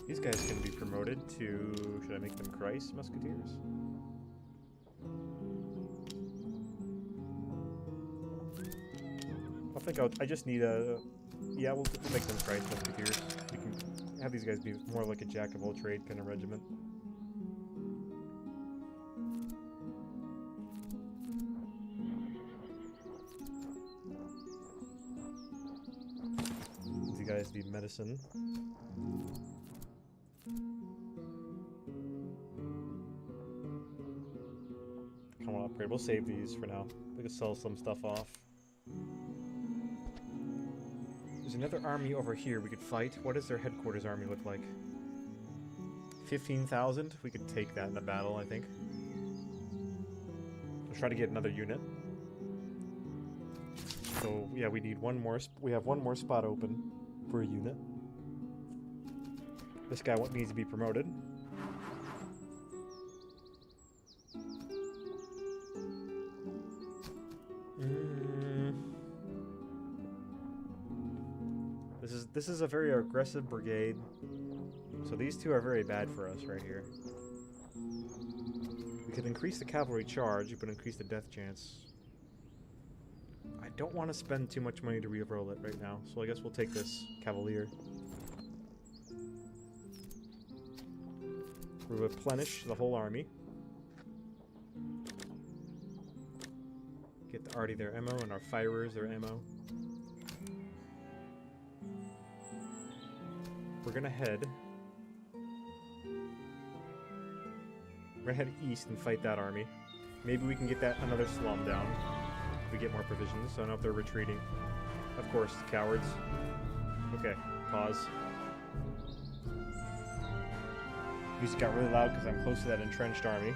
A: These guys can be promoted to... Should I make them Kreis Musketeers? I think I just need a... Yeah, we'll make them Kreis Musketeers. We can have these guys be more like a jack-of-all-trade kind of regiment. These guys need medicine. Come on, upgrade. We'll save these for now. We can sell some stuff off. There's another army over here we could fight. What does their headquarters army look like? 15,000? We could take that in a battle, I think. We'll try to get another unit. So, yeah, we need one more. We have one more spot open for a unit. This guy needs to be promoted. This is a very aggressive brigade. So these two are very bad for us right here. We could increase the cavalry charge, but increase the death chance. I don't want to spend too much money to re-roll it right now, so I guess we'll take this cavalier. We replenish the whole army. Get already their ammo and our firers their ammo. We're gonna head. We're gonna head east and fight that army. Maybe we can get that another slum down. If we get more provisions. So I don't know if they're retreating. Of course, cowards. Okay, pause. Music got really loud because I'm close to that entrenched army.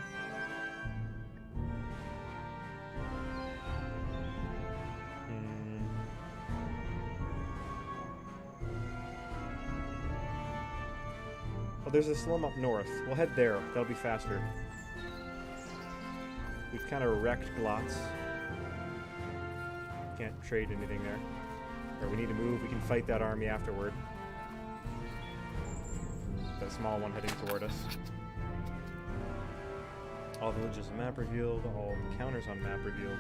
A: Oh, there's a slum up north. We'll head there. That'll be faster. We've kind of wrecked Glotz. Can't trade anything there. Or we need to move. We can fight that army afterward. That small one heading toward us. All villages on map revealed. All counters on map revealed.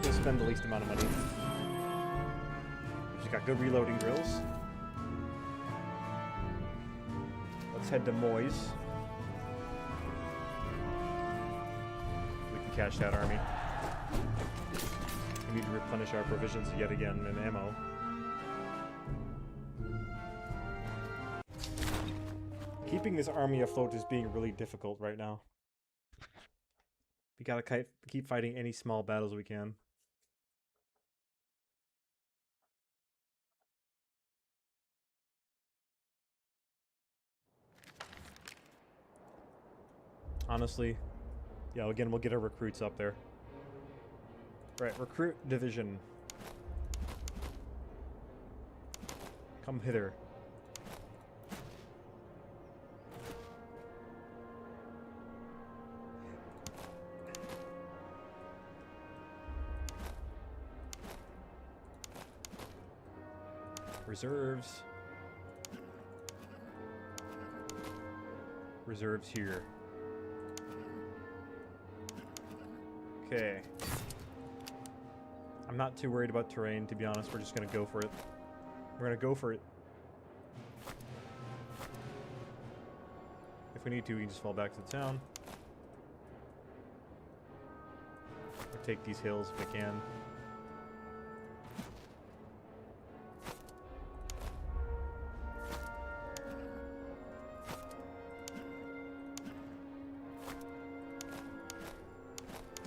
A: We'll spend the least amount of money. She's got good reloading drills. Let's head to Moise. We can catch that army. We need to replenish our provisions yet again and ammo. Keeping this army afloat is being really difficult right now. We gotta keep fighting any small battles we can. Honestly, yeah, again, we'll get our recruits up there. Right, recruit division. Come hither. Reserves. Reserves here. Okay. I'm not too worried about terrain, to be honest. We're just gonna go for it. We're gonna go for it. If we need to, we can just fall back to the town. Or take these hills if we can.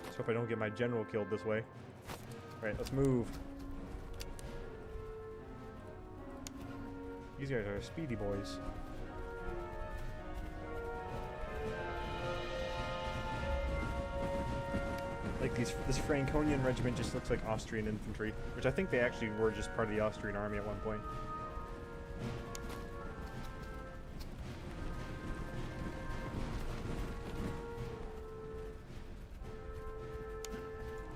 A: Let's hope I don't get my general killed this way. Alright, let's move. These guys are speedy boys. Like this Franconian regiment just looks like Austrian infantry, which I think they actually were just part of the Austrian army at one point.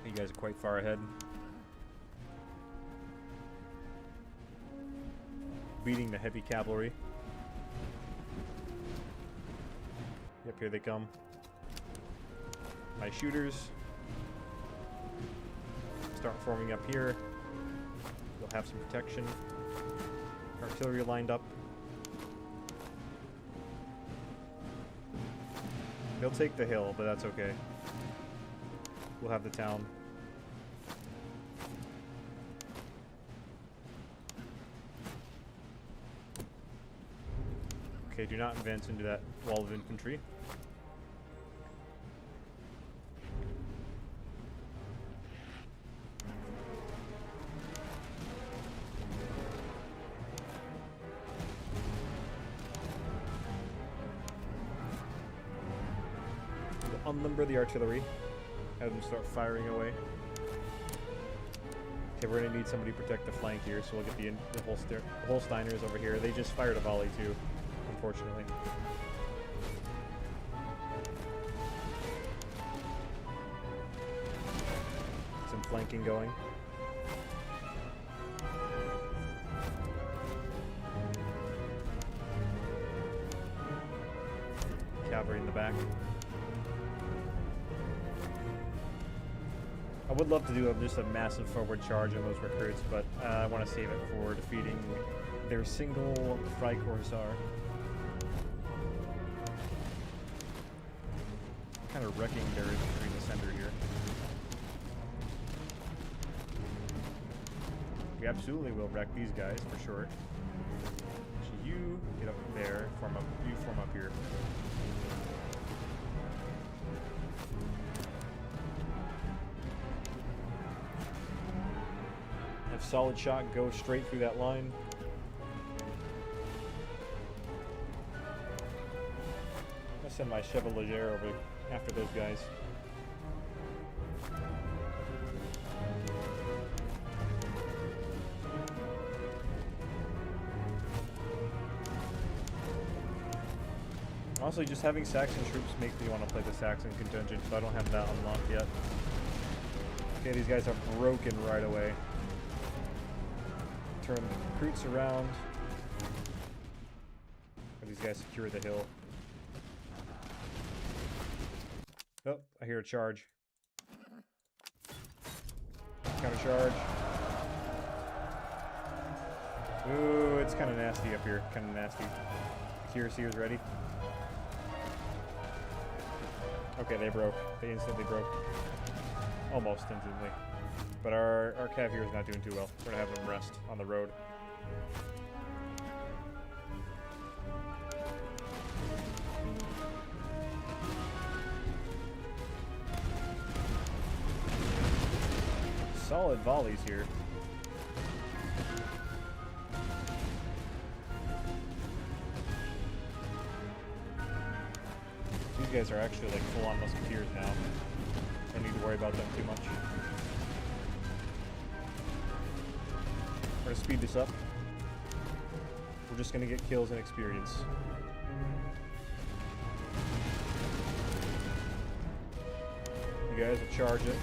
A: You guys are quite far ahead. Beating the heavy cavalry. Yep, here they come. My shooters. Start forming up here. We'll have some protection. Artillery lined up. They'll take the hill, but that's okay. We'll have the town. Okay, do not advance into that wall of infantry. We'll unlimber the artillery. Have them start firing away. Okay, we're gonna need somebody to protect the flank here, so we'll get the Holsteiners over here. They just fired a volley too, unfortunately. Some flanking going. cavalry in the back. I would love to do just a massive forward charge on those recruits, but I want to save it for defeating their single Freikorpsar. Kind of wrecking their infantry in the center here. We absolutely will wreck these guys for sure. So you get up there, form up. You form up here. Have solid shot go straight through that line. I'm gonna send my Chevalier over after those guys. Also, just having Saxon troops makes me want to play the Saxon contingent, so I don't have that unlocked yet. Okay, these guys are broken right away. Turn the recruits around. These guys secure the hill. Oh, I hear a charge. Counter charge. Ooh, it's kind of nasty up here. Kind of nasty. Accuracy is ready. Okay, they broke. They instantly broke. Almost instantly. But our cav here is not doing too well. We're gonna have them rest on the road. Solid volleys here. These guys are actually like full-on musketeers now. Don't need to worry about them too much. We're gonna speed this up. We're just gonna get kills and experience. You guys will charge it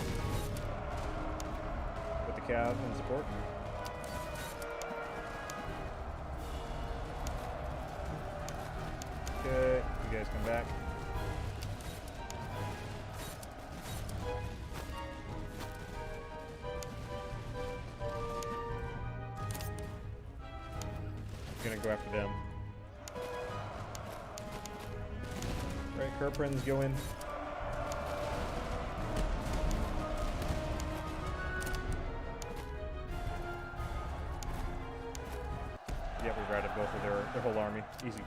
A: with the cav and support. Okay, you guys come back. Gonna go after them. Alright, Kerprins go in. Yeah, we routed both of their whole army. Easy.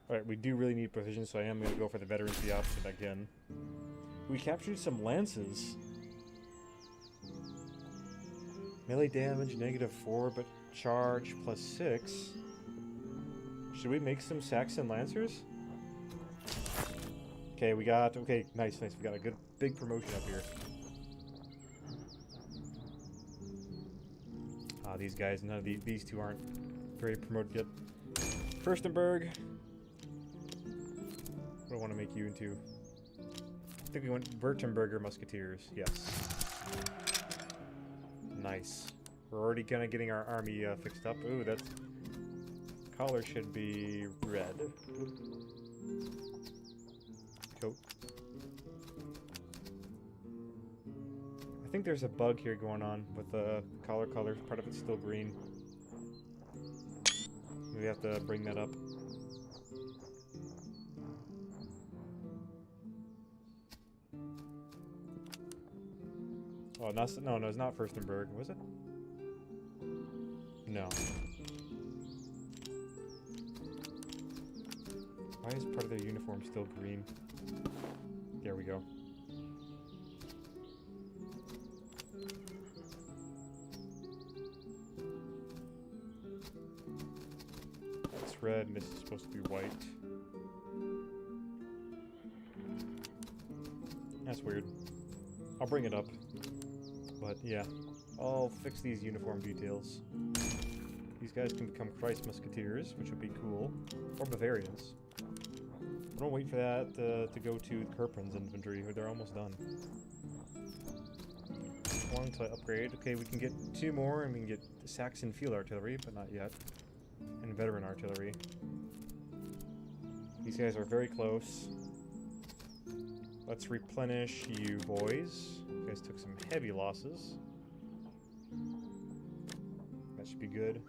A: Alright, we do really need provision, so I am going to go for the veterancy option again. We captured some lances. Melee damage, -4, but charge +6. Should we make some Saxon Lancers? Okay, we got... Okay, nice. We got a good big promotion up here. Ah, these guys, none of these two aren't very promoted yet. Furstenberg. What do I want to make you into? I think we went Württemberger Musketeers. Yes. Nice. We're already kind of getting our army fixed up. Ooh, that's... Collar should be red. Coat. I think there's a bug here going on with the collar color. Part of it's still green. We have to bring that up. Oh, no, it's not Furstenberg, was it? No. Why is part of their uniform still green? There we go. That's red, and this is supposed to be white. That's weird. I'll bring it up. But yeah, I'll fix these uniform details. These guys can become Christ Musketeers, which would be cool. Or Bavarians. I don't wait for that to go to Kerprin's infantry, they're almost done. long until I upgrade. Okay, we can get 2 more, and we can get Saxon field artillery, but not yet. And veteran artillery. These guys are very close. Let's replenish you boys. You guys took some heavy losses. That should be good.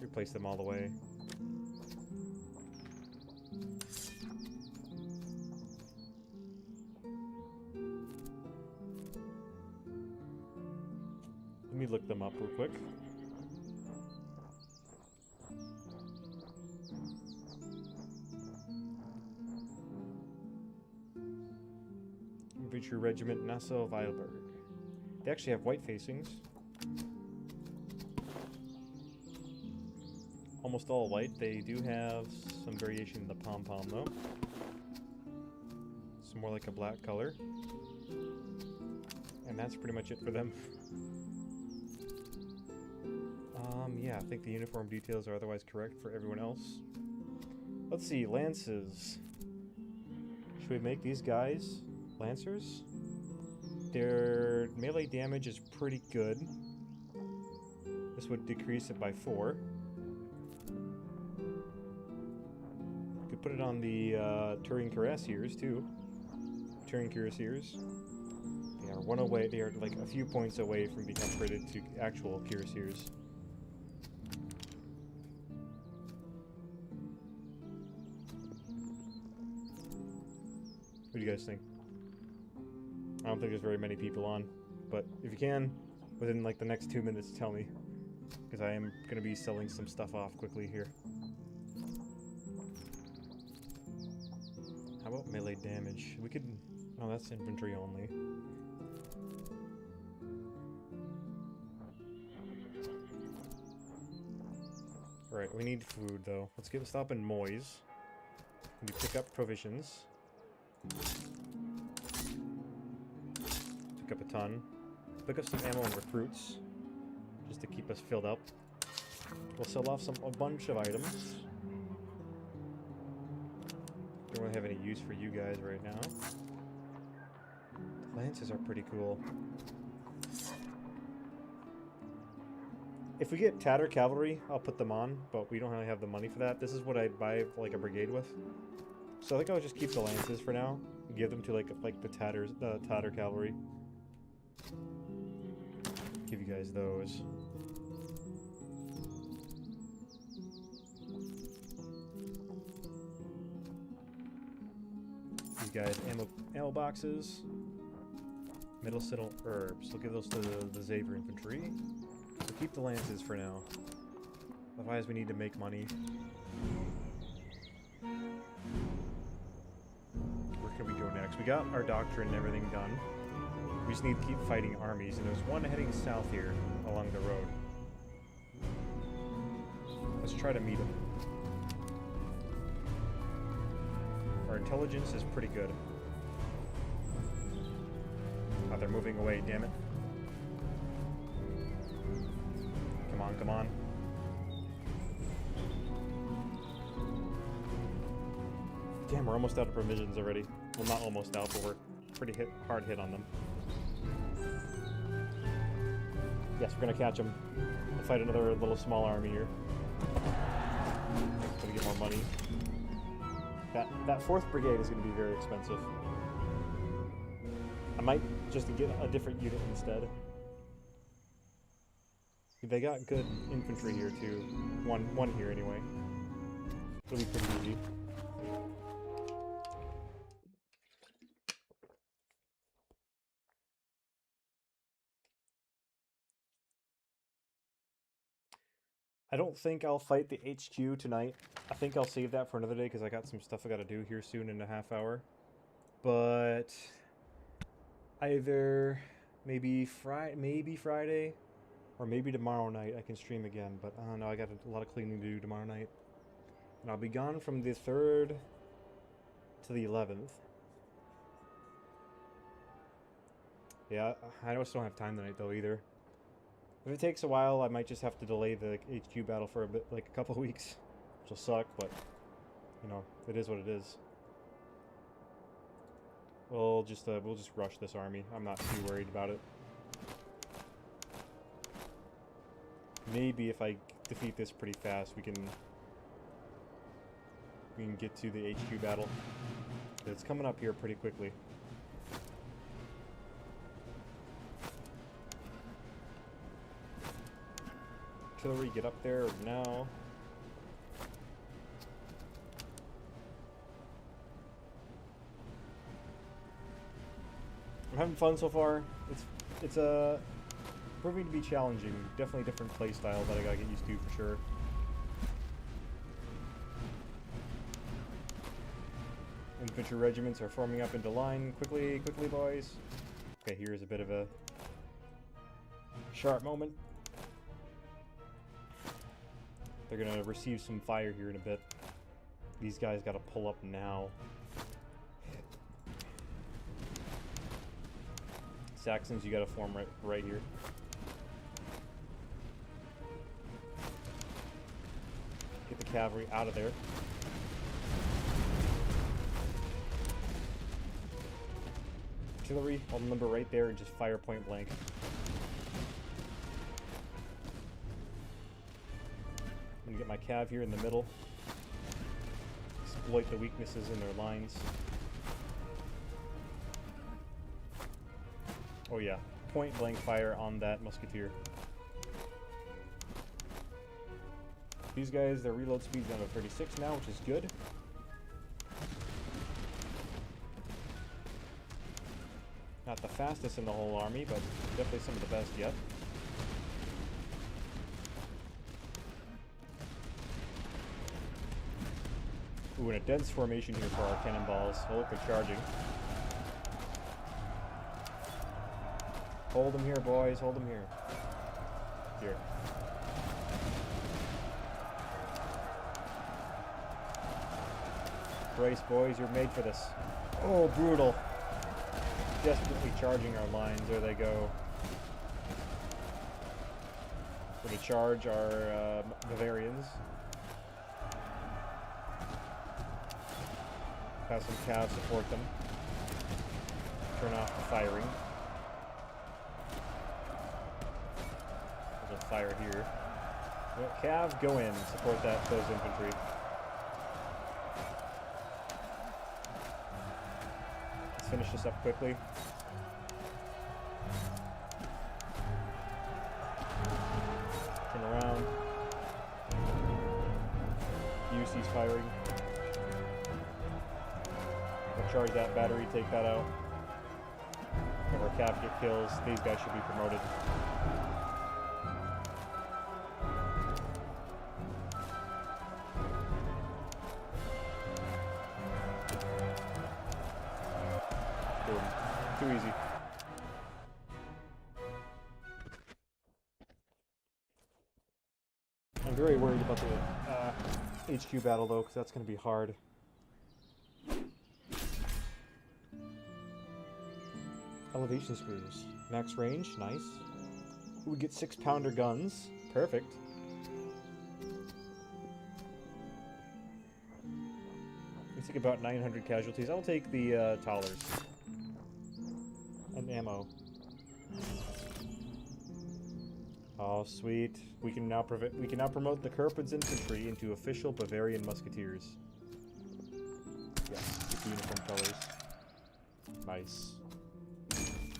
A: Replace them all the way. Let me look them up real quick. Infantry Regiment Nassau-Weilburg. They actually have white facings. Almost all white. They do have some variation in the pom-pom though. It's more like a black color. And that's pretty much it for them. Yeah, I think the uniform details are otherwise correct for everyone else. Let's see, lances. Should we make these guys lancers? Their melee damage is pretty good. This would decrease it by 4. Could put it on the Turing Cuirassiers too. Turing Cuirassiers. They are 1 away. They are like a few points away from being upgraded to actual Cuirassiers. What do you guys think? I don't think there's very many people on, but if you can, within like the next 2 minutes, tell me, because I am going to be selling some stuff off quickly here. How about melee damage? We could... Oh, that's infantry only. Alright, we need food though. Let's stop in Moyes. We pick up provisions. Pick up a ton. Pick up some ammo and recruits, just to keep us filled up. We'll sell off a bunch of items. Don't really have any use for you guys right now. The lances are pretty cool. If we get Tatter Cavalry, I'll put them on, but we don't really have the money for that. This is what I'd buy like a brigade with. So I think I'll just keep the lances for now. Give them to like the Tatter Cavalry. Give you guys those. These guys ammo boxes. Medicinal herbs. We'll give those to the Xavier infantry. So keep the lances for now. Otherwise we need to make money. Where can we go next? We got our doctrine and everything done. We just need to keep fighting armies, and there's one heading south here along the road. Let's try to meet him. Our intelligence is pretty good. Oh, they're moving away, damn it. Come on, come on. Damn, we're almost out of provisions already. Well, not almost out, but we're pretty hard hit on them. Yes, we're gonna catch them. We'll fight another little small army here. Gonna get more money. That 4th brigade is gonna be very expensive. I might just get a different unit instead. They got good infantry here too. One here anyway. It'll be pretty easy. I don't think I'll fight the HQ tonight. I think I'll save that for another day because I got some stuff I gotta do here soon in a half hour. But either maybe Friday or maybe tomorrow night I can stream again. But I don't know, I got a lot of cleaning to do tomorrow night. And I'll be gone from the 3rd to the 11th. Yeah, I just don't have time tonight though either. If it takes a while, I might just have to delay the HQ battle for a bit, like a couple of weeks, which will suck, but, you know, it is what it is. We'll just rush this army. I'm not too worried about it. Maybe if I defeat this pretty fast, we can get to the HQ battle. It's coming up here pretty quickly. Artillery, get up there now. I'm having fun so far. It's proving to be challenging. Definitely different play style that I gotta get used to for sure. Infantry regiments are forming up into line. Quickly, quickly, boys. Okay, here's a bit of a sharp moment. They're gonna receive some fire here in a bit. These guys gotta pull up now. Saxons, you gotta form right here. Get the cavalry out of there. Artillery, hold the number right there and just fire point blank. I'm gonna get my cav here in the middle. Exploit the weaknesses in their lines. Oh yeah, point blank fire on that musketeer. These guys, their reload speed's down to 36 now, which is good. Not the fastest in the whole army, but definitely some of the best yet. Ooh, and a dense formation here for our cannonballs. Oh, look, they're charging. Hold them here, boys. Hold them here. Here. Brace, boys. You're made for this. Oh, brutal. Desperately charging our lines. There they go. We're to charge our Bavarians. Have some cav support them. Turn off the firing. There's a fire here. Well, cav, go in. Support those infantry. Let's finish this up quickly. Turn around. UC's firing. We'll charge that battery, take that out. If our cav get kills, these guys should be promoted. Boom. Too easy. I'm very worried about the HQ battle though, because that's going to be hard. Elevation screws. Max range, nice. We get 6-pounder guns. Perfect. We take about 900 casualties. I'll take the Tallers. And ammo. Oh, sweet. We can now promote the Kerpen's infantry into official Bavarian musketeers. Yes, get the uniform colors. Nice.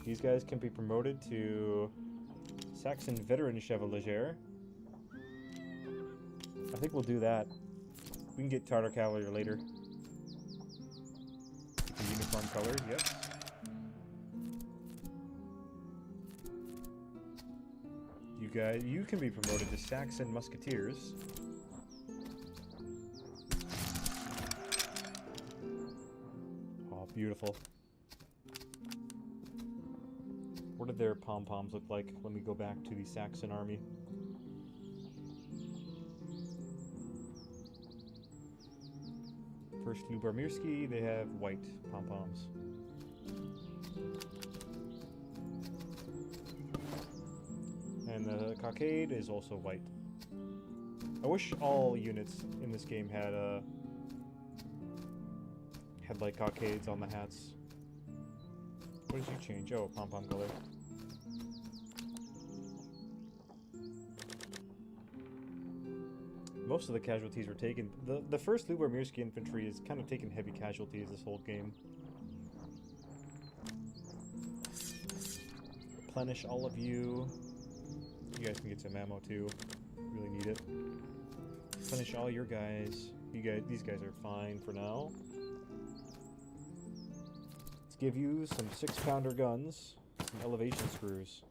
A: These guys can be promoted to Saxon Veteran Chevalier. I think we'll do that. We can get Tartar Cavalry later. The uniform colors, yep. You can be promoted to Saxon Musketeers. Oh, beautiful. What did their pom-poms look like? Let me go back to the Saxon army. First Lubarmirski, they have white pom-poms. And the cockade is also white. I wish all units in this game had like cockades on the hats. What did you change? Oh, pom-pom color. Most of the casualties were taken. The first Lubomirski infantry is kind of taking heavy casualties this whole game. Replenish all of you. You guys can get some ammo too. Really need it. Replenish all your guys. These guys are fine for now. Let's give you some 6-pounder guns, some elevation screws.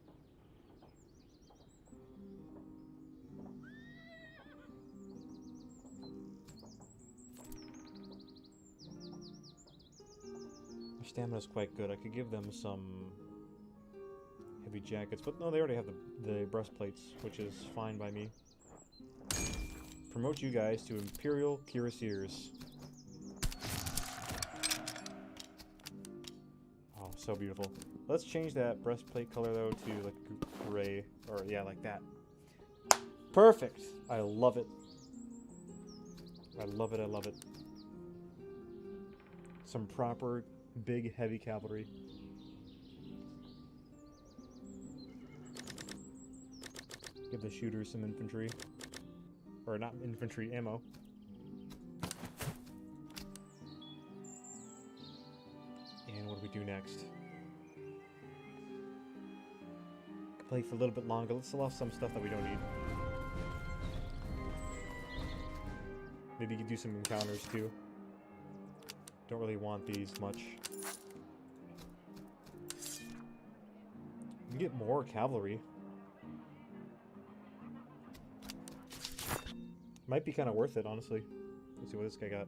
A: Stamina's quite good. I could give them some heavy jackets, but no, they already have the breastplates, which is fine by me. Promote you guys to Imperial Cuirassiers. Oh, so beautiful. Let's change that breastplate color though to like gray, or yeah, like that. Perfect. I love it. I love it. I love it. Some proper big, heavy cavalry. Give the shooters some infantry. Or not infantry, ammo. And what do we do next? Play for a little bit longer. Let's sell off some stuff that we don't need. Maybe you could do some encounters too. Don't really want these much. You can get more cavalry. Might be kind of worth it, honestly. Let's see what this guy got.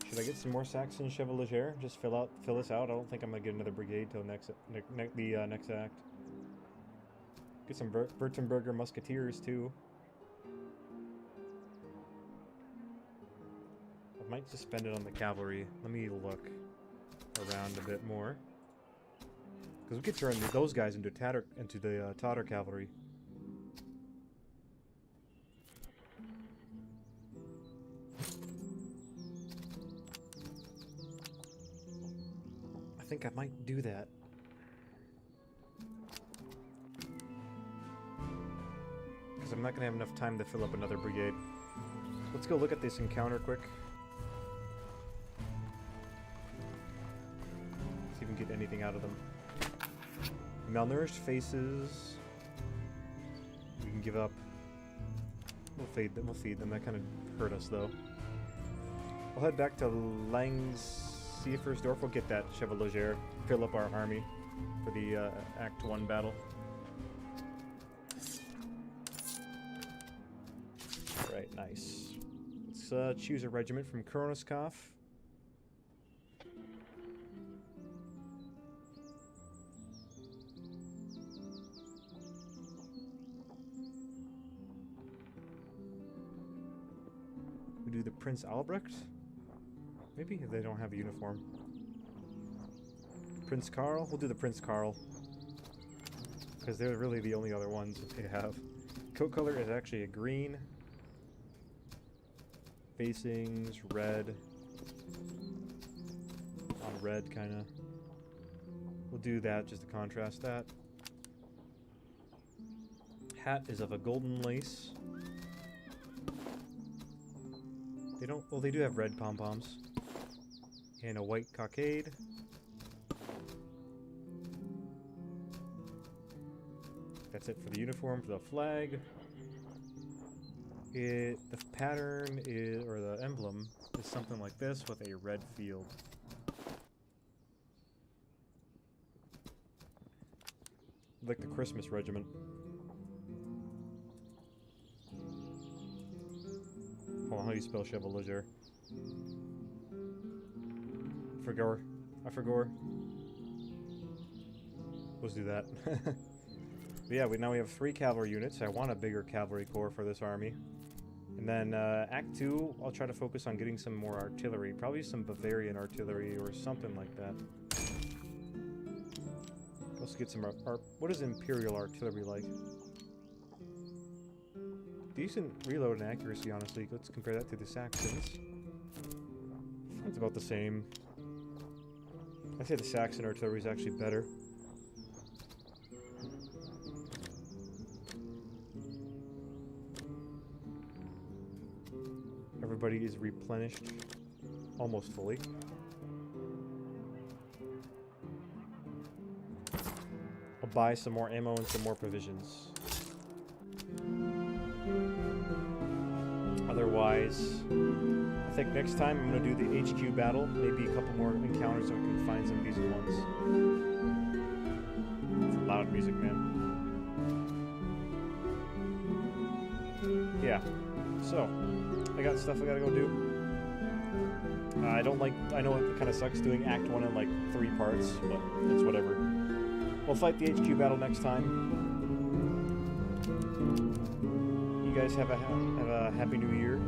A: Should I get some more Saxon Chevalier? Just fill this out. I don't think I'm gonna get another brigade till next act. Get some Württemberger Musketeers too. I might just spend it on the cavalry. Let me look around a bit more, because we could turn those guys into the Tatar cavalry. I think I might do that. I'm not gonna have enough time to fill up another brigade. Let's go look at this encounter quick. See if we can get anything out of them. Malnourished faces. We can give up. We'll feed them. That kind of hurt us though. We'll head back to Langsiefersdorf. We'll get that Chevalier. Fill up our army for the Act 1 battle. Alright, nice. Let's choose a regiment from Kronoskov. We do the Prince Albrecht? Maybe if they don't have a uniform. Prince Karl? We'll do the Prince Karl, because they're really the only other ones that they have. Coat color is actually a green. Facings, red. On red, kind of. We'll do that just to contrast that. Hat is of a golden lace. They don't... Well, they do have red pom-poms. And a white cockade. That's it for the uniform. For the flag, the pattern is, or the emblem is something like this with a red field. Like the Christmas regiment. Hold on, how do you spell Chevalier? I forgot. Let's do that. But yeah, now we have 3 cavalry units. I want a bigger cavalry corps for this army. And then Act 2, I'll try to focus on getting some more artillery. Probably some Bavarian artillery or something like that. Let's get some... what is Imperial artillery like? Decent reload and accuracy, honestly. Let's compare that to the Saxons. It's about the same. I'd say the Saxon artillery is actually better. everybody is replenished almost fully. I'll buy some more ammo and some more provisions. Otherwise, I think next time I'm going to do the HQ battle. Maybe a couple more encounters so we can find some decent ones. It's loud music, man. Yeah. So, I got stuff I gotta go do. I know it kind of sucks doing Act 1 in like 3 parts, but it's whatever. We'll fight the HQ battle next time. You guys have a Happy New Year.